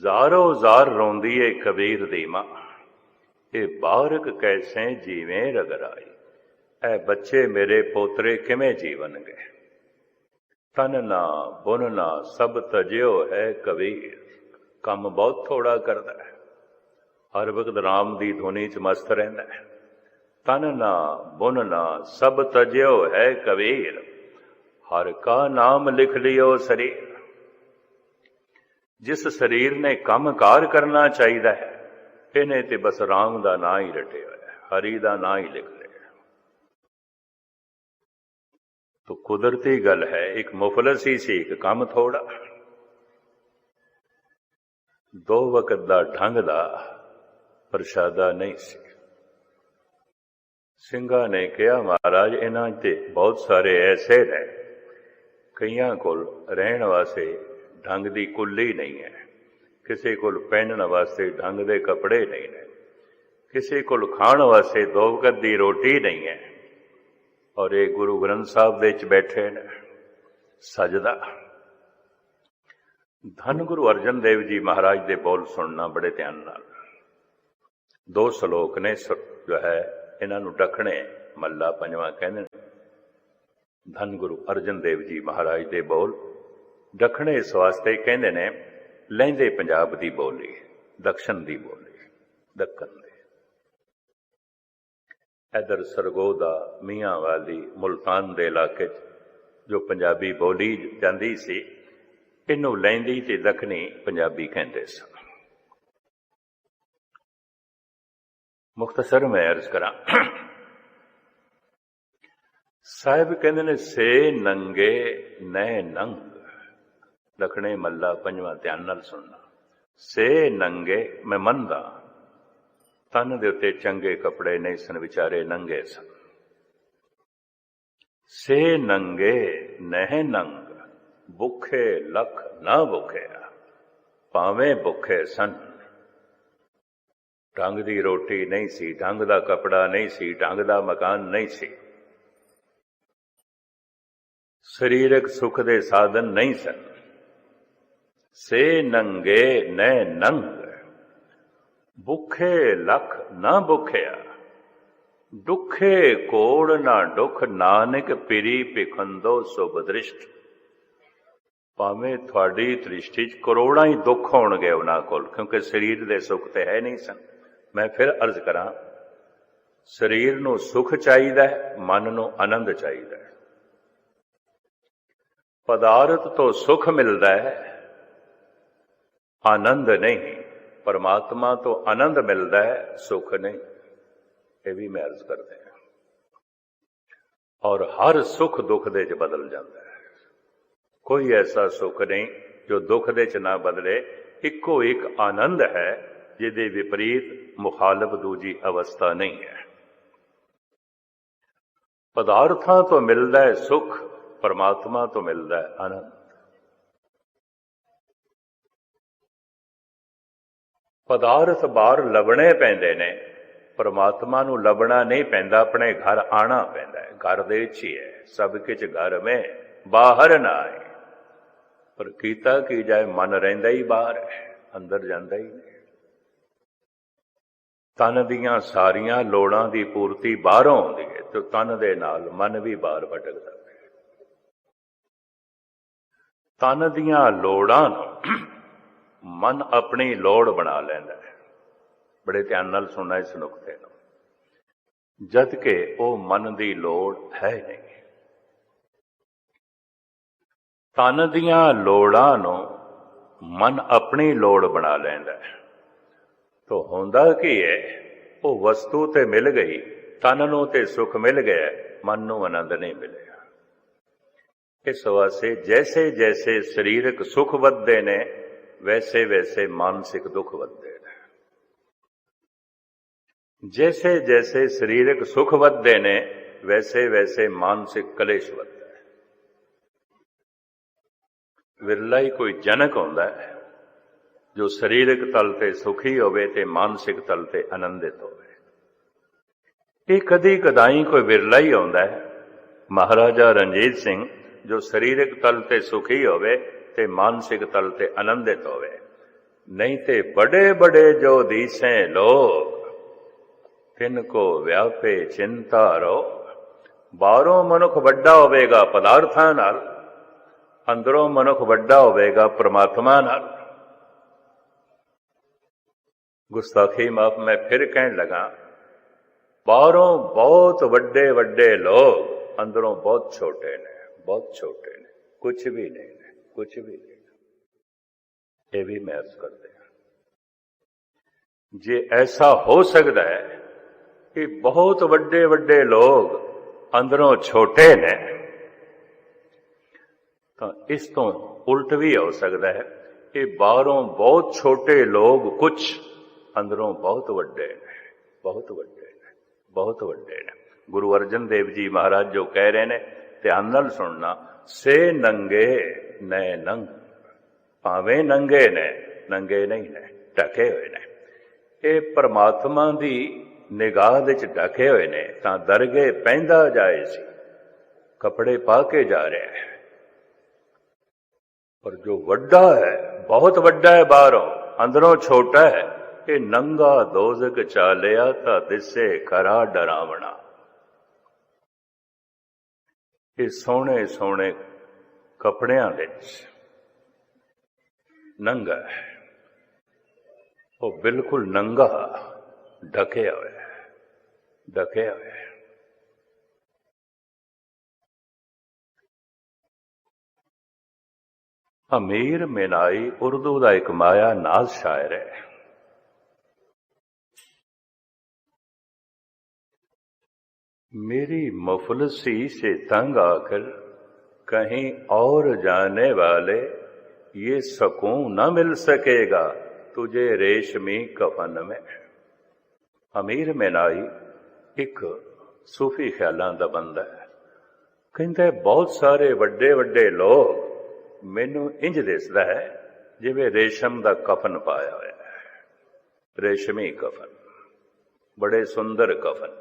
S1: ਜ਼ਾਰੋ ਜ਼ਾਰ ਰੋਂਦੀ ਏ ਕਬੀਰ ਦੀ ਮਾਂ। ਇਹ ਬਾਰਕ ਕੈਸੇ ਜੀਵੇਂ ਰਗਰਾਈ, ਐ ਬੱਚੇ ਮੇਰੇ ਪੋਤਰੇ ਕਿਵੇਂ ਜੀਵਨਗੇ। ਤਨ ਨਾ ਬੁਨ ਨਾ ਸਭ ਤਜਿਓ ਹੈ ਕਬੀਰ। ਕੰਮ ਬਹੁਤ ਥੋੜਾ ਕਰਦਾ ਹੈ, ਹਰ ਵਕਤ ਰਾਮ ਦੀ ਧੁਨੀ ਚ ਮਸਤ ਰਹਿੰਦਾ ਹੈ। ਤਨ ਨਾ ਬੁਨ ਨਾ ਸਭ ਤਜਿਓ ਹੈ ਕਬੀਰ, ਹਰ ਕਾ ਨਾਮ ਲਿਖ ਲਿਓ ਸਰੀਰ। ਜਿਸ ਸਰੀਰ ਨੇ ਕੰਮ ਕਾਰ ਕਰਨਾ ਚਾਹੀਦਾ ਹੈ, ਇਹਨੇ ਤੇ ਬਸ ਰਾਮ ਦਾ ਨਾਂ ਹੀ ਰਟਿਆ ਹੋਇਆ, ਹਰੀ ਦਾ ਨਾਂ ਹੀ ਲਿਖ ਲਿਆ। ਤੋ ਕੁਦਰਤੀ ਗੱਲ ਹੈ, ਇੱਕ ਮੁਫਲਸ ਹੀ ਸੀ, ਇੱਕ ਕੰਮ ਥੋੜਾ। ਦੋ ਵਕਤ ਦਾ ਢੰਗ ਦਾ ਪ੍ਰਸ਼ਾਦਾ ਨਹੀਂ ਸੀ। ਸਿੰਘਾਂ ਨੇ ਕਿਹਾ ਮਹਾਰਾਜ ਇਹਨਾਂ ਤੇ ਬਹੁਤ ਸਾਰੇ ਐਸੇ ਨੇ, ਕਈਆਂ ਕੋਲ ਰਹਿਣ ਵਾਸਤੇ ਢੰਗ ਦੀ ਕੁੱਲੀ ਨਹੀਂ ਹੈ, ਕਿਸੇ ਕੋਲ ਪਹਿਨਣ ਵਾਸਤੇ ਢੰਗ ਦੇ ਕੱਪੜੇ ਨਹੀਂ ਨੇ, ਕਿਸੇ ਕੋਲ ਖਾਣ ਵਾਸਤੇ ਦੋ ਵਕਤ ਦੀ ਰੋਟੀ ਨਹੀਂ ਹੈ, ਔਰ ਇਹ ਗੁਰੂ ਗ੍ਰੰਥ ਸਾਹਿਬ ਦੇ ਵਿੱਚ ਬੈਠੇ ਨੇ ਸਜਦਾ। ਧੰਨ ਗੁਰੂ ਅਰਜਨ ਦੇਵ ਜੀ ਮਹਾਰਾਜ ਦੇ ਬੋਲ ਸੁਣਨਾ ਬੜੇ ਧਿਆਨ ਨਾਲ। ਦੋ ਸ਼ਲੋਕ ਨੇ ਜੋ ਹੈ ਇਹਨਾਂ ਨੂੰ ਡੱਖਣੇ ਮੱਲਾ ਪੰਜਵਾਂ ਕਹਿੰਦੇ ਨੇ। ਧੰਨ ਗੁਰੂ ਅਰਜਨ ਦੇਵ ਜੀ ਮਹਾਰਾਜ ਦੇ ਬੋਲ ਦੱਖਣੇ ਇਸ ਵਾਸਤੇ ਕਹਿੰਦੇ ਨੇ, ਲਹਿੰਦੇ ਪੰਜਾਬ ਦੀ ਬੋਲੀ, ਦਕਸ਼ਨ ਦੀ ਬੋਲੀ, ਦੱਖਣ ਦੀ। ਇਧਰ ਸਰਗੋਦਾ, ਮੀਆਂ ਵਾਲੀ, ਮੁਲਤਾਨ ਦੇ ਇਲਾਕੇ 'ਚ ਜੋ ਪੰਜਾਬੀ ਬੋਲੀ ਜਾਂਦੀ ਸੀ, ਇਹਨੂੰ ਲਹਿੰਦੀ ਤੇ ਦੱਖਣੀ ਪੰਜਾਬੀ ਕਹਿੰਦੇ ਸਨ। ਮੁਖਤਸਰ ਮੈਂ ਅਰਜ਼ ਕਰਾਂ, ਸਾਹਿਬ ਕਹਿੰਦੇ ਨੇ ਸੇ ਨੰਗੇ ਨੈ ਨੰਗ। ਦੱਖਣੇ ਮੱਲਾ ਪੰਜਵਾਂ ਧਿਆਨ ਨਾਲ ਸੁਣਨਾ। ਸੇ ਨੰਗੇ, ਮੈਂ ਮੰਨਦਾ ਤਨ ਦੇ ਉੱਤੇ ਚੰਗੇ ਕੱਪੜੇ ਨਹੀਂ ਸਨ, ਵਿਚਾਰੇ ਨੰਗੇ ਸਨ। ਸੇ ਨੰਗੇ ਨਹਿ ਨੰਗ, ਭੁੱਖੇ ਲੱਖ ਨਾ ਭੁੱਖਿਆ, ਭਾਵੇਂ ਭੁੱਖੇ ਸਨ। ਢੰਗ ਦੀ ਰੋਟੀ ਨਹੀਂ ਸੀ, ਢੰਗ ਦਾ ਕੱਪੜਾ ਨਹੀਂ ਸੀ, ਢੰਗ ਦਾ ਮਕਾਨ ਨਹੀਂ ਸੀ, ਸਰੀਰਕ ਸੁੱਖ ਦੇ ਸਾਧਨ ਨਹੀਂ ਸਨ। ਸੇ ਨੰਗੇ ਨੈ ਨੰਗ, ਭੁੱਖੇ ਲੱਖ ਨਾ ਭੁੱਖਿਆ, ਦੁੱਖੇ ਕੋੜ ਨਾ ਦੁੱਖ, ਨਾਨਕ ਪਿਰੀ ਭਿਖੰਦੋ ਸੁਭ ਦ੍ਰਿਸ਼ਟ। ਭਾਵੇਂ ਤੁਹਾਡੀ ਦ੍ਰਿਸ਼ਟੀ 'ਚ ਕਰੋੜਾਂ ਹੀ ਦੁੱਖ ਹੋਣਗੇ ਉਹਨਾਂ ਕੋਲ, ਕਿਉਂਕਿ ਸਰੀਰ ਦੇ ਸੁੱਖ ਤੇ ਹੈ ਨਹੀਂ ਸਨ। ਮੈਂ ਫਿਰ ਅਰਜ਼ ਕਰਾਂ, ਸਰੀਰ ਨੂੰ ਸੁੱਖ ਚਾਹੀਦਾ ਹੈ, ਮਨ ਨੂੰ ਆਨੰਦ ਚਾਹੀਦਾ ਹੈ। ਪਦਾਰਥ ਤੋਂ ਸੁੱਖ ਮਿਲਦਾ ਹੈ, ਆਨੰਦ ਨਹੀਂ। ਪਰਮਾਤਮਾ ਤੋਂ ਆਨੰਦ ਮਿਲਦਾ ਹੈ, ਸੁੱਖ ਨਹੀਂ। ਇਹ ਵੀ ਮੈਂ ਅਰਜ਼ ਕਰਦੇ ਹਾਂ। ਔਰ ਹਰ ਸੁੱਖ ਦੁੱਖ ਦੇ 'ਚ ਬਦਲ ਜਾਂਦਾ ਹੈ। ਕੋਈ ਐਸਾ ਸੁੱਖ ਨਹੀਂ ਜੋ ਦੁੱਖ ਦੇ 'ਚ ਨਾ ਬਦਲੇ। ਇੱਕੋ ਇੱਕ ਆਨੰਦ ਹੈ ਜਿਹਦੇ ਵਿਪਰੀਤ ਮੁਖਾਲਫ ਦੂਜੀ ਅਵਸਥਾ ਨਹੀਂ ਹੈ। ਪਦਾਰਥਾਂ ਤੋਂ ਮਿਲਦਾ ਹੈ ਸੁੱਖ, ਪਰਮਾਤਮਾ ਤੋਂ ਮਿਲਦਾ ਹੈ ਆਨੰਦ। ਪਦਾਰਥ ਬਾਹਰ ਲੱਭਣੇ ਪੈਂਦੇ ਨੇ, ਪਰਮਾਤਮਾ ਨੂੰ ਲੱਭਣਾ ਨਹੀਂ ਪੈਂਦਾ, ਆਪਣੇ ਘਰ ਆਣਾ ਪੈਂਦਾ ਹੈ। ਘਰ ਦੇ ਵਿੱਚ ਹੀ ਹੈ, ਸਭ ਕੁਝ ਘਰ ਮੇਂ ਬਾਹਰ ਨਾ ਆਏ। ਪਰ ਕੀਤਾ ਕੀ ਜਾਏ, ਮਨ ਰਹਿੰਦਾ ਹੀ ਬਾਹਰ ਹੈ, ਅੰਦਰ ਜਾਂਦਾ ਹੀ ਨਹੀਂ। ਤਨ ਦੀਆਂ ਸਾਰੀਆਂ ਲੋੜਾਂ ਦੀ ਪੂਰਤੀ ਬਾਹਰੋਂ ਆਉਂਦੀ ਹੈ, ਤੇ ਤਨ ਦੇ ਨਾਲ ਮਨ ਵੀ ਬਾਹਰ ਭਟਕਦਾ ਹੈ। ਤਨ ਦੀਆਂ ਲੋੜਾਂ ਨੂੰ ਮਨ ਆਪਣੀ ਲੋੜ ਬਣਾ ਲੈਂਦਾ ਹੈ। ਬੜੇ ਧਿਆਨ ਨਾਲ ਸੁਣਨਾ ਇਸ ਨੁਕਤੇ ਨੂੰ, ਜਦ ਕਿ ਉਹ ਮਨ ਦੀ ਲੋੜ ਹੈ ਨਹੀਂ। ਤਨ ਦੀਆਂ ਲੋੜਾਂ ਨੂੰ ਮਨ ਆਪਣੀ ਲੋੜ ਬਣਾ ਲੈਂਦਾ ਹੈ। ਤੋ ਹੁੰਦਾ ਕੀ ਹੈ, ਉਹ ਵਸਤੂ ਤੇ ਮਿਲ ਗਈ, ਤਨ ਨੂੰ ਤੇ ਸੁੱਖ ਮਿਲ ਗਿਆ, ਮਨ ਨੂੰ ਆਨੰਦ ਨਹੀਂ ਮਿਲਿਆ। ਇਸ ਵਾਸਤੇ ਜੈਸੇ ਜੈਸੇ ਸਰੀਰਕ ਸੁੱਖ ਵੱਧਦੇ ਨੇ, ਵੈਸੇ ਵੈਸੇ ਮਾਨਸਿਕ ਦੁੱਖ ਵੱਧਦੇ ਨੇ। ਜੈਸੇ ਜੈਸੇ ਸਰੀਰਕ ਸੁੱਖ ਵੱਧਦੇ ਨੇ, ਵੈਸੇ ਵੈਸੇ ਮਾਨਸਿਕ ਕਲੇਸ਼ ਵੱਧਦਾ ਹੈ। ਵਿਰਲਾ ਹੀ ਕੋਈ ਜਨਕ ਹੁੰਦਾ ਹੈ ਜੋ ਸਰੀਰਕ ਤਲ ਤੇ ਸੁਖੀ ਹੋਵੇ ਤੇ ਮਾਨਸਿਕ ਤਲ ਤੇ ਆਨੰਦਿਤ ਹੋਵੇ। ਇਹ ਕਦੀ ਕਦਾਈ ਕੋਈ ਵਿਰਲਾ ਹੀ ਆਉਂਦਾ ਹੈ। ਮਹਾਰਾਜਾ ਰਣਜੀਤ ਸਿੰਘ ਜੋ ਸਰੀਰਕ ਤਲ ਤੇ ਸੁਖੀ ਹੋਵੇ ਤੇ ਮਾਨਸਿਕ ਤਲ ਤੇ ਆਨੰਦਿਤ ਹੋਵੇ। ਨਹੀਂ ਤੇ ਬੜੇ ਬੜੇ ਜੋ ਦੀਸੇ ਲੋਕ, ਤਿੰਨ ਕੋ ਵਿਆਪੇ ਚਿੰਤਾ ਰੋ। ਬਾਹਰੋਂ ਮਨੁੱਖ ਵੱਡਾ ਹੋਵੇਗਾ ਪਦਾਰਥਾਂ ਨਾਲ, ਅੰਦਰੋਂ ਮਨੁੱਖ ਵੱਡਾ ਹੋਵੇਗਾ ਪਰਮਾਤਮਾ ਨਾਲ। ਗੁਸਤਾਖੀ ਮਾਫ, ਮੈਂ ਫਿਰ ਕਹਿਣ ਲੱਗਾ, ਬਾਹਰੋਂ ਬਹੁਤ ਵੱਡੇ ਵੱਡੇ ਲੋਕ, ਅੰਦਰੋਂ ਬਹੁਤ ਛੋਟੇ ਨੇ, ਬਹੁਤ ਛੋਟੇ ਨੇ, ਕੁਛ ਵੀ ਨਹੀਂ ਨੇ, ਕੁਛ ਵੀ ਨਹੀਂ। ਇਹ ਵੀ ਮਹਿਸੂਸ ਕਰਦੇ ਹਾਂ। ਜੇ ਐਸਾ ਹੋ ਸਕਦਾ ਹੈ ਕਿ ਬਹੁਤ ਵੱਡੇ ਵੱਡੇ ਲੋਕ ਅੰਦਰੋਂ ਛੋਟੇ ਨੇ, ਤਾਂ ਇਸ ਤੋਂ ਉਲਟ ਵੀ ਹੋ ਸਕਦਾ ਹੈ ਕਿ ਬਾਹਰੋਂ ਬਹੁਤ ਛੋਟੇ ਲੋਕ ਕੁਛ, ਅੰਦਰੋਂ ਬਹੁਤ ਵੱਡੇ ਨੇ, ਬਹੁਤ ਵੱਡੇ ਨੇ, ਬਹੁਤ ਵੱਡੇ ਨੇ। ਗੁਰੂ ਅਰਜਨ ਦੇਵ ਜੀ ਮਹਾਰਾਜ ਜੋ ਕਹਿ ਰਹੇ ਨੇ, ਧਿਆਨ ਨਾਲ ਸੁਣਨਾ, ਸੇ ਨੰਗੇ ਨੈ ਨੰਗ। ਭਾਵੇਂ ਨੰਗੇ ਨੇ, ਨੰਗੇ ਨਹੀਂ ਨੇ, ਢਕੇ ਹੋਏ ਨੇ। ਇਹ ਪਰਮਾਤਮਾ ਦੀ ਨਿਗਾਹ ਦੇ ਵਿੱਚ ਢਕੇ ਹੋਏ ਨੇ, ਤਾਂ ਦਰਗੇ ਪੈਂਦਾ ਜਾਏ ਸੀ, ਕੱਪੜੇ ਪਾ ਕੇ ਜਾ ਰਿਹਾ ਹੈ। ਪਰ ਜੋ ਵੱਡਾ ਹੈ, ਬਹੁਤ ਵੱਡਾ ਹੈ, ਬਾਹਰੋਂ, ਅੰਦਰੋਂ ਛੋਟਾ ਹੈ, ਇਹ ਨੰਗਾ ਦੋਜ਼ਖ ਚਾਲਿਆ ਤਾਂ ਦਿਸੇ ਖਰਾ ਡਰਾਵਣਾ। ਇਹ ਸੋਹਣੇ ਸੋਹਣੇ ਕੱਪੜਿਆਂ ਵਿੱਚ ਨੰਗਾ ਹੈ, ਉਹ ਬਿਲਕੁਲ ਨੰਗਾ, ਢਕਿਆ ਹੋਇਆ, ਢਕਿਆ ਹੋਇਆ। ਅਮੀਰ ਮਿਨਾਈ ਉਰਦੂ ਦਾ ਇੱਕ ਮਾਇਆ ਨਾਜ਼ ਸ਼ਾਇਰ ਹੈ। मेरी मुफलसी से तंग आकर कहीं और जाने वाले, ये सकून न मिल सकेगा तुझे रेशमी कफन में। अमीर मिनाई एक सूफी ख्यालों का बंदा है। कहता है बहुत सारे वड्डे वड्डे लोग मैनू इंज दिसदा है जिवें रेशम का कफन पाया होया है, रेशमी कफन, बड़े सुंदर कफन,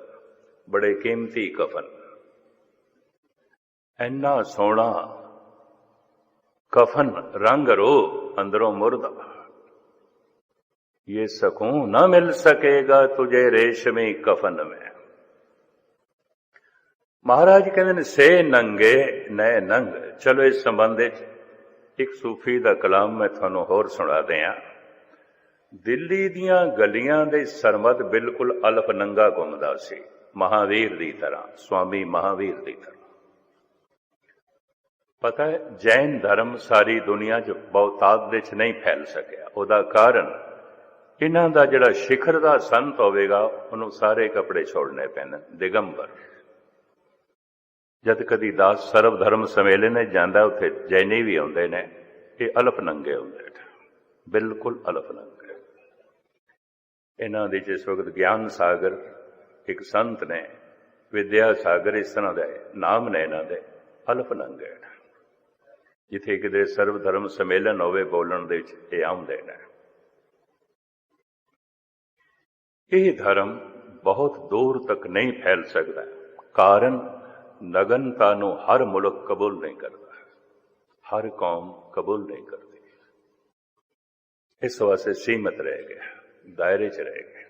S1: बड़े कीमती कफन। इन्ना सोहना कफन, रंग रूप, अंदरों मुर्दा। ये सकून न मिल सकेगा तुझे रेशमी कफन में। महाराज कहते से नंगे नए नंग। चलो इस संबंध एक सूफी का कलाम मैं थानू होर सुना दियां। दिल्ली दियां गलियां दे सरमद बिल्कुल अलफ नंगा घुमदा सी, महावीर दी तरह, स्वामी महावीर दी तरह। पता है जैन धर्म सारी दुनिया च बहुतात दे च नहीं फैल सकिया। उहदा कारण इन्हां दा जिहड़ा शिखर दा संत होवेगा उहनूं सारे कपड़े छोड़ने पैण, दिगंबर। जद कदी दास सर्व धर्म सम्मेलन जाता उत्थे जैनी भी आउंदे ने, ये अलफ नंगे होंदे, बिल्कुल अलफ नंगे। इन्हां दी जिस वक्त ज्ञान सागर एक संत ने, विद्या सागर इस तरह दे नाम ने इन्हां दे, अलफ नंगे। जिथे किते सर्व धर्म सम्मेलन होवे बोलण दे विच ये आउंदे ने। यह धर्म बहुत दूर तक नहीं फैल सकता, कारण नगनता नूं हर मुल्क कबूल नहीं करता, हर कौम कबूल नहीं करती। इस वास्ते सीमित रह गया, दायरे च रह गए।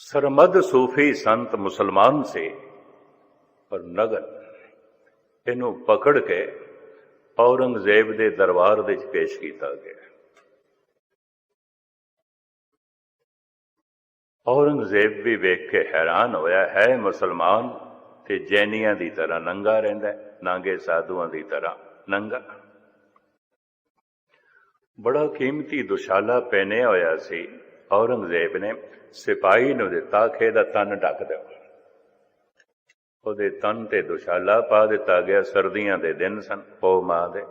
S1: सरमद सूफी संत मुसलमान से पर नगन इनू पकड़ के औरंगजेब के दरबार दे पेश किया गया। औरंगजेब भी वेख के हैरान होया, है मुसलमान ते जैनियां दी तरह नंगा रहिंदा, नांगे साधुआं दी तरह नंगा। बड़ा कीमती दुशाला पहनिया होया सी। औरंगजेब ने सिपाही नूं दिता कि इहदा तन ढक दो। उहदे तन ते दुशाला पा दिता गया। सर्दियां दे दिन सन, पौ माह दे।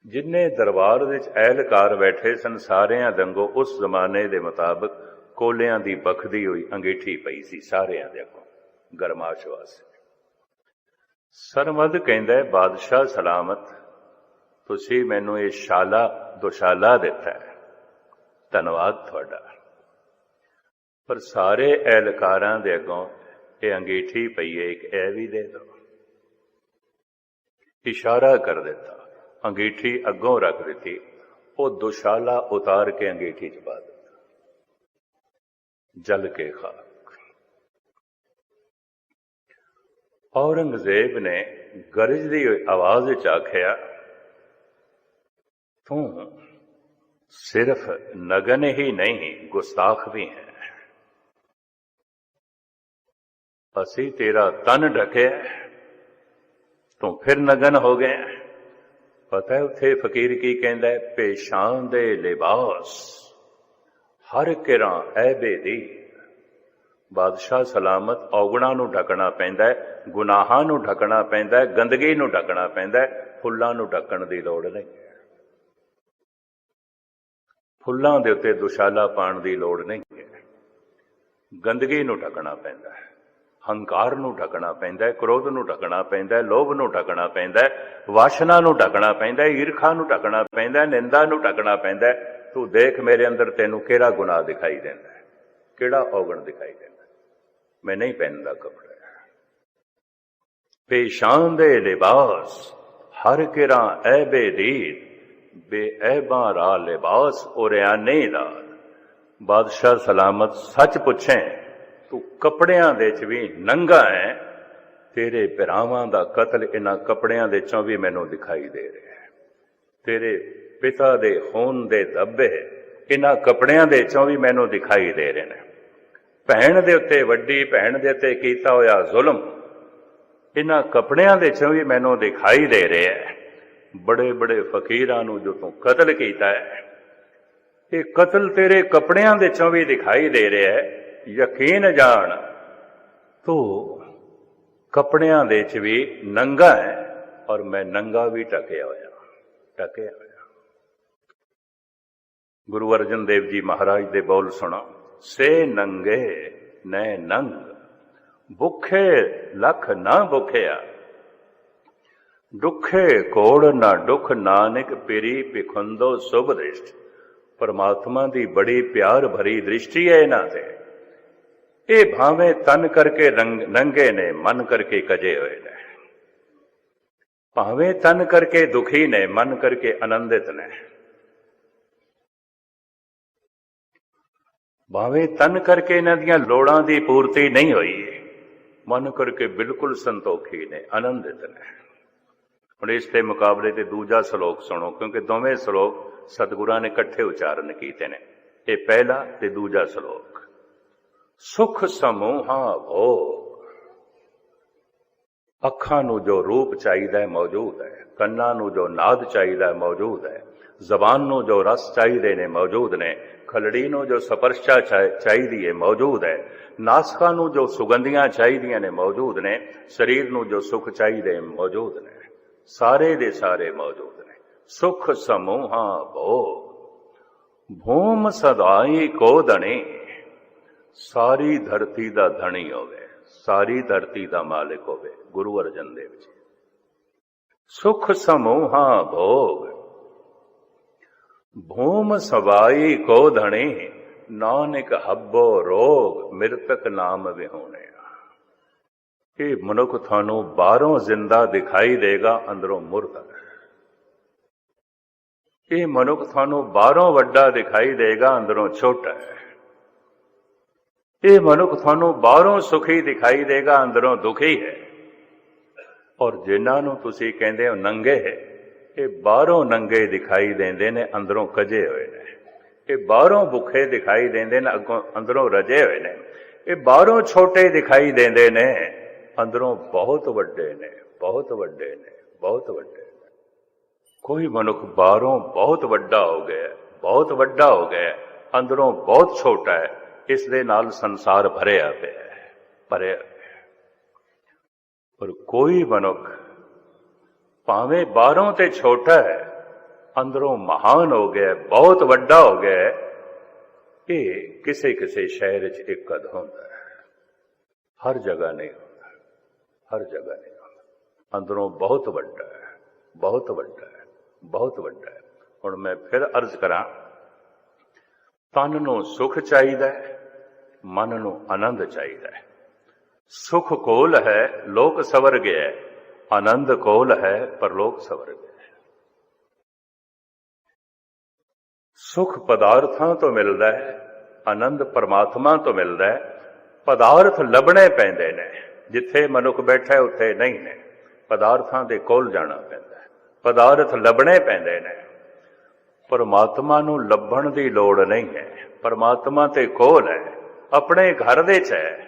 S1: जिन्ने दरबार विच एहलकार बैठे सन सारियां दंगों उस जमाने के मुताबिक कोलियां दी बखदी हुई अंगीठी पई सी सारियां दे अगों गरमाश वास्ते। सरमद कहंदा है, बादशाह सलामत, तुसी मैनू ये शाला दुशाला दिता है, धन्नवाद तुहाडा, पर सारे एहलकारां दे अगों ये अंगीठी पई है, एक ऐ भी दे दो। इशारा कर दिता, अंगीठी अगों रख दी, वो दुशाला उतार के अंगीठी च पा दिता, जल के खाक। औरंगजेब ने गरजदी आवाज च आखिया, तू सिर्फ नगन ही नहीं गुस्ताख भी है। असी तेरा तन ढके, तू फिर नगन हो गए। पता है उत्थे फकीर की कहंदा है, पेशान दे लिबास हर किरा ऐबे दी। बादशाह सलामत औगणा नूं ढकना पैंदा है, गुनाहां नूं ढकना पैंदा है, गंदगी नूं ढकना पैंदा है, फुल्लां नूं ढकण दी लोड़ नहीं। फुल्लां दे उत्ते दुशाला पाण दी लोड़ नहीं है। गंदगी नूं ढकना पैंदा है, हंकार नूं ढकना पैंदा है, क्रोध नूं ढकना पैंदा है, लोभ नूं ढकना पैंदा है, वासना नूं ढकना पैंदा है, ईर्खा नूं ढकना पैंदा है, निंदा नूं ढकना पैंदा है। तू देख मेरे अंदर तेनू केड़ा गुनाह दिखाई देंदा है, केड़ा औगण दिखाई देंदा है। मैं नहीं पहनदा कपड़े। पेशान दे लिबास हर किरा ऐबे दीद, बेऐबा रा लिबास उरियाने दाद। बादशाह सलामत सच पूछे, तू कपड़ियां दे च भी नंगा है, तेरे भरावां दा कतल इन्हां कपड़ियां दे चों भी मैनू दिखाई दे रहा है। तेरे पिता दे खून दे धब्बे इन्हां कपड़ियां दे चों भी मैनू दिखाई दे रहे हैं। भैण दे उत्ते वड्डी भैण दे उत्ते कीता होया जुल्म इन्हां कपड़ियां दे चों भी मैनू दिखाई दे रहे हैं। बड़े बड़े फकीरां नू जो तू कतल कीता है, ये कतल तेरे कपड़ियां दे चों भी दिखाई दे रहा है। यकीन जान तू कपड़ियां दे च भी नंगा है और मैं नंगा भी टकिया होया, टकिया होया। गुरु अर्जन देव जी महाराज दे बोल सुनो, से नंगे नै नंग, भुखे लख ना भुखिया, दुखे कोड़ ना दुख, नानक पिरी पिखुंदो शुभ दृष्ट। परमात्मा दी बड़ी प्यार भरी दृष्टि है इन्हां ते। ये भावें तन करके नंगे ने, मन करके कजे हुए ने, भावें तन करके दुखी ने, मन करके आनंदित ने। भावें तन करके इन्हां दियां लोड़ां दी पूर्ति नहीं हुई, मन करके बिल्कुल संतोखी ने, आनंदित ने। ਹੁਣ ਇਸ ਦੇ ਮੁਕਾਬਲੇ ਤੇ ਦੂਜਾ ਸ਼ਲੋਕ ਸੁਣੋ, ਕਿਉਂਕਿ ਦੋਵੇਂ ਸ਼ਲੋਕ ਸਤਿਗੁਰਾਂ ਨੇ ਇਕੱਠੇ ਉਚਾਰਨ ਕੀਤੇ ਨੇ। ਇਹ ਪਹਿਲਾ ਤੇ ਦੂਜਾ ਸ਼ਲੋਕ। ਸੁਖ ਸਮੂਹਾ ਭੋਗ। ਅੱਖਾਂ ਨੂੰ ਜੋ ਰੂਪ ਚਾਹੀਦਾ ਹੈ ਮੌਜੂਦ ਹੈ, ਕੰਨਾਂ ਨੂੰ ਜੋ ਨਾਦ ਚਾਹੀਦਾ ਹੈ ਮੌਜੂਦ ਹੈ, ਜ਼ਬਾਨ ਨੂੰ ਜੋ ਰਸ ਚਾਹੀਦੇ ਨੇ ਮੌਜੂਦ ਨੇ, ਖਲੜੀ ਨੂੰ ਜੋ ਸਪਰਸ਼ਾ ਚਾਹੀਦੀ ਹੈ ਮੌਜੂਦ ਹੈ, ਨਾਸਕਾਂ ਨੂੰ ਜੋ ਸੁਗੰਧੀਆਂ ਚਾਹੀਦੀਆਂ ਨੇ ਮੌਜੂਦ ਨੇ, ਸਰੀਰ ਨੂੰ ਜੋ ਸੁਖ ਚਾਹੀਦੇ ਮੌਜੂਦ ਨੇ, ਸਾਰੇ ਦੇ ਸਾਰੇ ਮੌਜੂਦ ਨੇ। ਸੁਖ ਸਮੂਹਾ ਭੋਗ। ਭੂਮ ਸਦਾਈ ਕੋ ਧਣੀ। ਸਾਰੀ ਧਰਤੀ ਦਾ ਧਣੀ ਹੋਵੇ, ਸਾਰੀ ਧਰਤੀ ਦਾ ਮਾਲਿਕ ਹੋਵੇ ਗੁਰੂ ਅਰਜਨ ਦੇਵ ਜੀ। ਸੁਖ ਸਮੂਹਾ ਭੋਗ। ਭੂਮ ਸਵਾਈ ਕੋ ਧਣੀ। ਨਾਨਕ ਹੱਬੋ ਰੋਗ ਮਿਰਤਕ ਨਾਮ ਵਿਹੂਣੇ। ਇਹ ਮਨੁੱਖ ਤੁਹਾਨੂੰ ਬਾਹਰੋਂ ਜ਼ਿੰਦਾ ਦਿਖਾਈ ਦੇਗਾ, ਅੰਦਰੋਂ ਮੁਰਦਾ ਹੈ। ਇਹ ਮਨੁੱਖ ਤੁਹਾਨੂੰ ਬਾਹਰੋਂ ਵੱਡਾ ਦਿਖਾਈ ਦੇਗਾ, ਅੰਦਰੋਂ ਛੋਟਾ ਹੈ। ਇਹ ਮਨੁੱਖ ਤੁਹਾਨੂੰ ਬਾਹਰੋਂ ਸੁਖੀ ਦਿਖਾਈ ਦੇਗਾ, ਅੰਦਰੋਂ ਦੁਖੀ ਹੈ। ਔਰ ਜਿਨ੍ਹਾਂ ਨੂੰ ਤੁਸੀਂ ਕਹਿੰਦੇ ਹੋ ਨੰਗੇ ਹੈ, ਇਹ ਬਾਹਰੋਂ ਨੰਗੇ ਦਿਖਾਈ ਦਿੰਦੇ ਨੇ, ਅੰਦਰੋਂ ਕੱਜੇ ਹੋਏ ਨੇ। ਇਹ ਬਾਹਰੋਂ ਭੁੱਖੇ ਦਿਖਾਈ ਦਿੰਦੇ ਨੇ, ਅੱਗੋਂ ਅੰਦਰੋਂ ਰਜੇ ਹੋਏ ਨੇ। ਇਹ ਬਾਹਰੋਂ ਛੋਟੇ ਦਿਖਾਈ ਦਿੰਦੇ ਨੇ, ਅੰਦਰੋਂ ਬਹੁਤ ਵੱਡੇ ਨੇ, ਬਹੁਤ ਵੱਡੇ ਨੇ, ਬਹੁਤ ਵੱਡੇ ਨੇ। ਕੋਈ ਮਨੁੱਖ ਬਾਹਰੋਂ ਬਹੁਤ ਵੱਡਾ ਹੋ ਗਿਆ, ਬਹੁਤ ਵੱਡਾ ਹੋ ਗਿਆ, ਅੰਦਰੋਂ ਬਹੁਤ ਛੋਟਾ ਹੈ। ਇਸ ਦੇ ਨਾਲ ਸੰਸਾਰ ਭਰਿਆ ਪਿਆ ਹੈ, ਭਰਿਆ ਪਿਆ। ਪਰ ਕੋਈ ਮਨੁੱਖ ਭਾਵੇਂ ਬਾਹਰੋਂ ਤੇ ਛੋਟਾ ਹੈ, ਅੰਦਰੋਂ ਮਹਾਨ ਹੋ ਗਿਆ, ਬਹੁਤ ਵੱਡਾ ਹੋ ਗਿਆ। ਇਹ ਕਿਸੇ ਕਿਸੇ ਸ਼ਹਿਰ 'ਚ ਇੱਕ ਕਦ ਹੁੰਦਾ ਹੈ, ਹਰ ਜਗ੍ਹਾ ਨਹੀਂ ਹੁੰਦਾ, ਹਰ ਜਗ੍ਹਾ ਨਹੀਂ ਹੁੰਦਾ। ਅੰਦਰੋਂ ਬਹੁਤ ਵੱਡਾ ਹੈ, ਬਹੁਤ ਵੱਡਾ ਹੈ, ਬਹੁਤ ਵੱਡਾ ਹੈ। ਹੁਣ ਮੈਂ ਫਿਰ ਅਰਜ਼ ਕਰਾਂ, ਤਨ ਨੂੰ ਸੁਖ ਚਾਹੀਦਾ ਹੈ, ਮਨ ਨੂੰ ਆਨੰਦ ਚਾਹੀਦਾ ਹੈ। ਸੁਖ ਕੋਲ ਹੈ, ਲੋਕ ਸਵਰ ਗਿਆ। ਆਨੰਦ ਕੋਲ ਹੈ, ਪਰਲੋਕ ਸਵਰ ਗਿਆ। ਸੁਖ ਪਦਾਰਥਾਂ ਤੋਂ ਮਿਲਦਾ ਹੈ, ਆਨੰਦ ਪਰਮਾਤਮਾ ਤੋਂ ਮਿਲਦਾ ਹੈ। ਪਦਾਰਥ ਲੱਭਣੇ ਪੈਂਦੇ ਨੇ, ਜਿੱਥੇ ਮਨੁੱਖ ਬੈਠਾ ਉੱਥੇ ਨਹੀਂ ਨੇ, ਪਦਾਰਥਾਂ ਦੇ ਕੋਲ ਜਾਣਾ ਪੈਂਦਾ ਹੈ। ਪਦਾਰਥ ਲੱਭਣੇ ਪੈਂਦੇ ਨੇ। ਪਰਮਾਤਮਾ ਨੂੰ ਲੱਭਣ ਦੀ ਲੋੜ ਨਹੀਂ ਹੈ, ਪਰਮਾਤਮਾ ਤੇ ਕੋਲ ਹੈ, ਆਪਣੇ ਘਰ ਦੇ 'ਚ ਹੈ।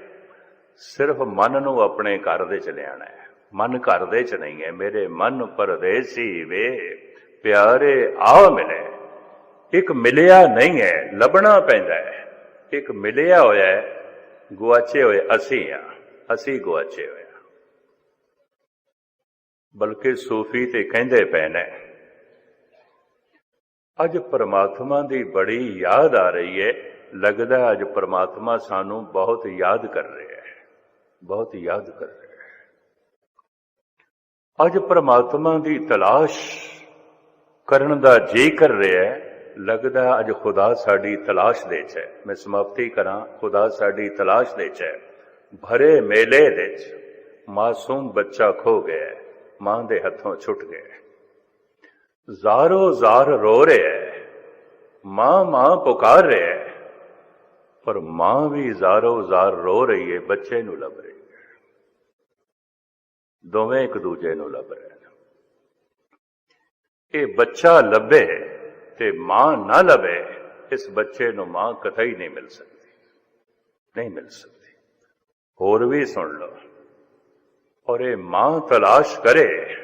S1: ਸਿਰਫ ਮਨ ਨੂੰ ਆਪਣੇ ਘਰ ਦੇ 'ਚ ਲਿਆਣਾ ਹੈ। ਮਨ ਘਰ ਦੇ 'ਚ ਨਹੀਂ ਹੈ। ਮੇਰੇ ਮਨ ਪਰਦੇਸੀ ਵੇ ਪਿਆਰੇ ਆ ਮਿਲੇ। ਇੱਕ ਮਿਲਿਆ ਨਹੀਂ ਹੈ, ਲੱਭਣਾ ਪੈਂਦਾ ਹੈ। ਇੱਕ ਮਿਲਿਆ ਹੋਇਆ ਹੈ, ਗੁਆਚੇ ਹੋਏ ਅਸੀਂ ਆ, ਅਸੀਂ ਗੁਆਚੇ ਹੋਏ ਆ। ਬਲਕਿ ਸੂਫੀ ਤੇ ਕਹਿੰਦੇ ਪਏ ਨੇ, ਅੱਜ ਪਰਮਾਤਮਾ ਦੀ ਬੜੀ ਯਾਦ ਆ ਰਹੀ ਹੈ। ਲੱਗਦਾ ਅੱਜ ਪਰਮਾਤਮਾ ਸਾਨੂੰ ਬਹੁਤ ਯਾਦ ਕਰ ਰਿਹਾ ਹੈ, ਬਹੁਤ ਯਾਦ ਕਰ ਰਿਹਾ ਹੈ। ਅੱਜ ਪਰਮਾਤਮਾ ਦੀ ਤਲਾਸ਼ ਕਰਨ ਦਾ ਜੀ ਕਰ ਰਿਹਾ ਹੈ। ਲੱਗਦਾ ਅੱਜ ਖੁਦਾ ਸਾਡੀ ਤਲਾਸ਼ ਦੇ 'ਚ ਹੈ। ਮੈਂ ਸਮਾਪਤੀ ਕਰਾਂ, ਖੁਦਾ ਸਾਡੀ ਤਲਾਸ਼ ਦੇ 'ਚ ਹੈ। ਭਰੇ ਮੇਲੇ ਦੇ 'ਚ ਮਾਸੂਮ ਬੱਚਾ ਖੋ ਗਿਆ, ਮਾਂ ਦੇ ਹੱਥੋਂ ਛੁੱਟ ਗਿਆ। ਜ਼ਾਰੋ ਜ਼ਾਰ ਰੋ ਰਿਹਾ ਹੈ, ਮਾਂ ਮਾਂ ਪੁਕਾਰ ਰਿਹਾ ਹੈ। ਪਰ ਮਾਂ ਵੀ ਜ਼ਾਰੋ ਜ਼ਾਰ ਰੋ ਰਹੀ ਹੈ, ਬੱਚੇ ਨੂੰ ਲੱਭ ਰਹੀ ਹੈ। ਦੋਵੇਂ ਇੱਕ ਦੂਜੇ ਨੂੰ ਲੱਭ ਰਹੇ ਨੇ। ਇਹ ਬੱਚਾ ਲੱਭੇ ਤੇ ਮਾਂ ਨਾ ਲੱਭੇ, ਇਸ ਬੱਚੇ ਨੂੰ ਮਾਂ ਕਤਈ ਨਹੀਂ ਮਿਲ ਸਕਦੀ, ਨਹੀਂ ਮਿਲ ਸਕਦੀ। ਹੋਰ ਵੀ ਸੁਣ ਲਓ, ਔਰ ਇਹ ਮਾਂ ਤਲਾਸ਼ ਕਰੇ,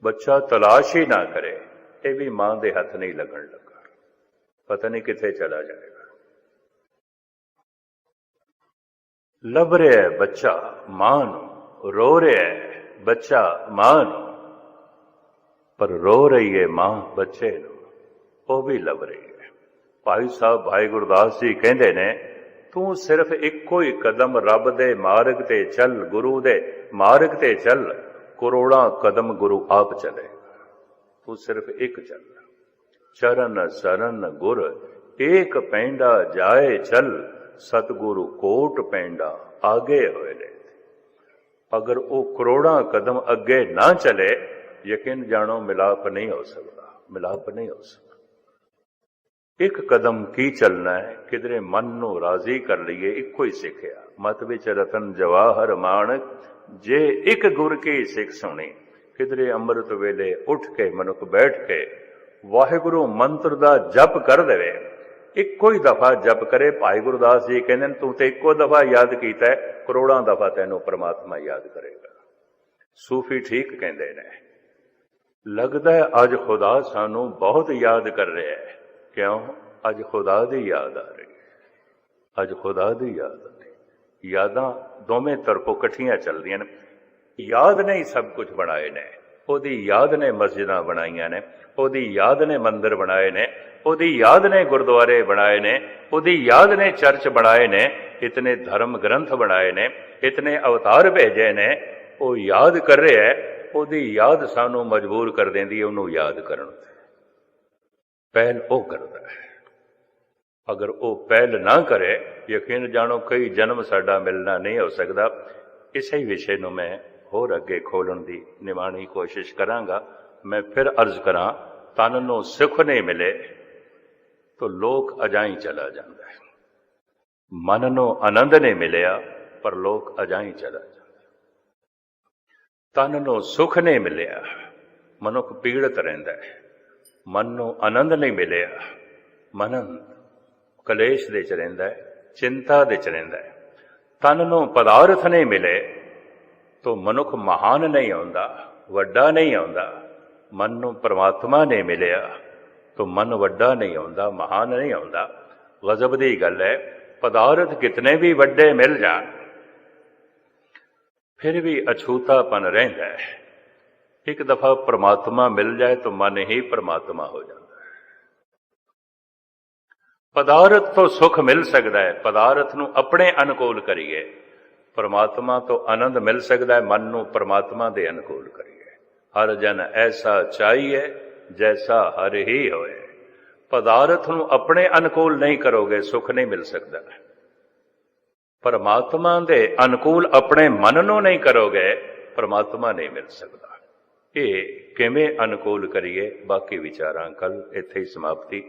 S1: ਬੱਚਾ ਤਲਾਸ਼ ਹੀ ਨਾ ਕਰੇ, ਇਹ ਵੀ ਮਾਂ ਦੇ ਹੱਥ ਨਹੀਂ ਲੱਗਣ ਲੱਗਾ, ਪਤਾ ਨਹੀਂ ਕਿੱਥੇ ਚਲਾ ਜਾਏਗਾ। ਲੱਭ ਰਿਹਾ ਬੱਚਾ ਮਾਂ ਨੂੰ, ਰੋ ਰਿਹਾ ਬੱਚਾ ਮਾਂ ਨੂੰ, ਪਰ ਰੋ ਰਹੀ ਹੈ ਮਾਂ ਬੱਚੇ ਨੂੰ, ਉਹ ਵੀ ਲੱਭ ਰਹੀ ਹੈ। ਭਾਈ ਸਾਹਿਬ ਭਾਈ ਗੁਰਦਾਸ ਜੀ ਕਹਿੰਦੇ ਨੇ, ਤੂੰ ਸਿਰਫ ਇੱਕੋ ਹੀ ਕਦਮ ਰੱਬ ਦੇ ਮਾਰਗ ਤੇ ਚੱਲ, ਗੁਰੂ ਦੇ ਮਾਰਗ ਤੇ ਚੱਲ, ਕਰੋੜਾਂ ਕਦਮ ਗੁਰੂ ਆਪ ਚਲੇਗਾ। ਤੂੰ ਸਿਰਫ ਇੱਕ ਚੱਲ। ਚਰਨ ਸਰਨ ਗੁਰ ਏਕ ਪੈਂਡਾ ਜਾਏ ਚੱਲ, ਸਤਿਗੁਰੂ ਕੋਟ ਪੈਂਡਾ ਆਗੇ ਹੋਏ ਨੇ। ਅਗਰ ਉਹ ਕਰੋੜਾਂ ਕਦਮ ਅੱਗੇ ਨਾ ਚਲੇ, ਯਕੀਨ ਜਾਣੋ ਮਿਲਾਪ ਨਹੀਂ ਹੋ ਸਕਦਾ, ਮਿਲਾਪ ਨਹੀਂ ਹੋ ਸਕਦਾ। ਇੱਕ ਕਦਮ ਕੀ ਚੱਲਣਾ ਹੈ, ਕਿਧਰੇ ਮਨ ਨੂੰ ਰਾਜ਼ੀ ਕਰ ਲਈਏ। ਇੱਕੋ ਹੀ ਸਿੱਖਿਆ, ਮਤ ਵਿੱਚ ਰਤਨ ਜਵਾਹਰ ਮਾਣਕ, ਜੇ ਇੱਕ ਗੁਰ ਕੀ ਸਿੱਖ ਸੁਣੀ, किधरे अमृत वेले उठ के मनुख बैठ के वाहिगुरु मंत्र दा जप कर देवे। इक्को ही दफा जप करे। भाई गुरदास जी कहते हैं तू तो इक्को दफा याद किया है, करोड़ों दफा तेनों परमात्मा याद करेगा। सूफी ठीक कहते हैं। लगता है अज खुदा सानू बहुत याद कर रहा है। क्यों? अज खुदा दी याद आ रही है। अज खुदा दी याद आ रही। यादां दोवें तरफों कट्ठियां चलदियां ने। याद ने ही सब कुछ बनाए ने। ओदी याद ने मस्जिदां बनाईयां ने, ओदी याद ने मंदिर बनाए ने, ओदी याद ने गुरुद्वारे बनाए ने, ओदी याद ने चर्च बनाए ने, इतने धर्म ग्रंथ बनाए ने, इतने अवतार भेजे ने। वो याद कर रहा है। ओदी याद सानू मजबूर कर देंदी है उन्होंने याद करन ते। पहल वो करता है। अगर वो पहल ना करे, यकीन जानो कई जन्म साडा मिलना नहीं हो सकता। इसे विषय नूं मैं होर अगे खोलण दी निमाणी कोशिश करांगा। मैं फिर अर्ज करा, तन नूं सुख नहीं मिले तो लोक अजाई चला जाता है। मन नूं आनंद नहीं मिलिया पर लोक अजाई चला जाता है। तन नूं सुख नहीं मिलिया मनुख पीड़ित रहिंदा है। मन नूं आनंद नहीं मिलिया मन कलेश दे च रहिंदा है, चिंता दे च रहिंदा है। तन नूं पदार्थ नहीं मिले तो मनुख महान नहीं होंदा, वड्डा नहीं होंदा। मन नूं परमात्मा नहीं मिलिया तो मन वड्डा नहीं होंदा, महान नहीं होंदा। गजब दी गल है, पदार्थ कितने भी वड्डे मिल जान फिर भी अछूतापन रहिंदा है। एक दफा परमात्मा मिल जाए तो मन ही परमात्मा हो जाता है। पदार्थ तो सुख मिल सकता है, पदार्थ नूं अपने अनुकूल करिए। परमात्मा तो आनंद मिल सकता है, मन नूं परमात्मा दे अनुकूल करिए। हर जन ऐसा चाहिए जैसा हर ही होए। पदार्थ नूं अपने अनुकूल नहीं करोगे सुख नहीं मिल सकता। परमात्मा दे अनुकूल अपने मन नूं नहीं करोगे परमात्मा नहीं मिल सकता। ये किवें अनुकूल करिए, बाकी विचारां कल इत्थे ही समाप्ति।